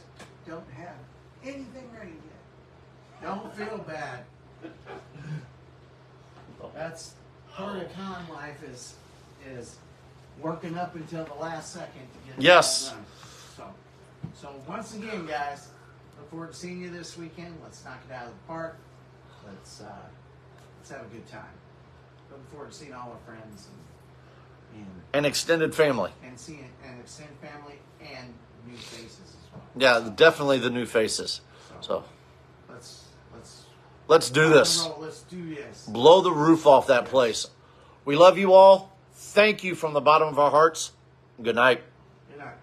Don't have anything ready yet. Don't feel bad. That's part of con life is working up until the last second to get it Yes. all done. So once again, guys, look forward to seeing you this weekend. Let's knock it out of the park. let's have a good time. Looking forward to seeing all our friends And extended family. and seeing and extended family and new faces as well. Yeah, definitely the new faces. So let's do this. roll. Let's do this. Blow the roof off that place. We love you all. Thank you from the bottom of our hearts. Good night. Good night.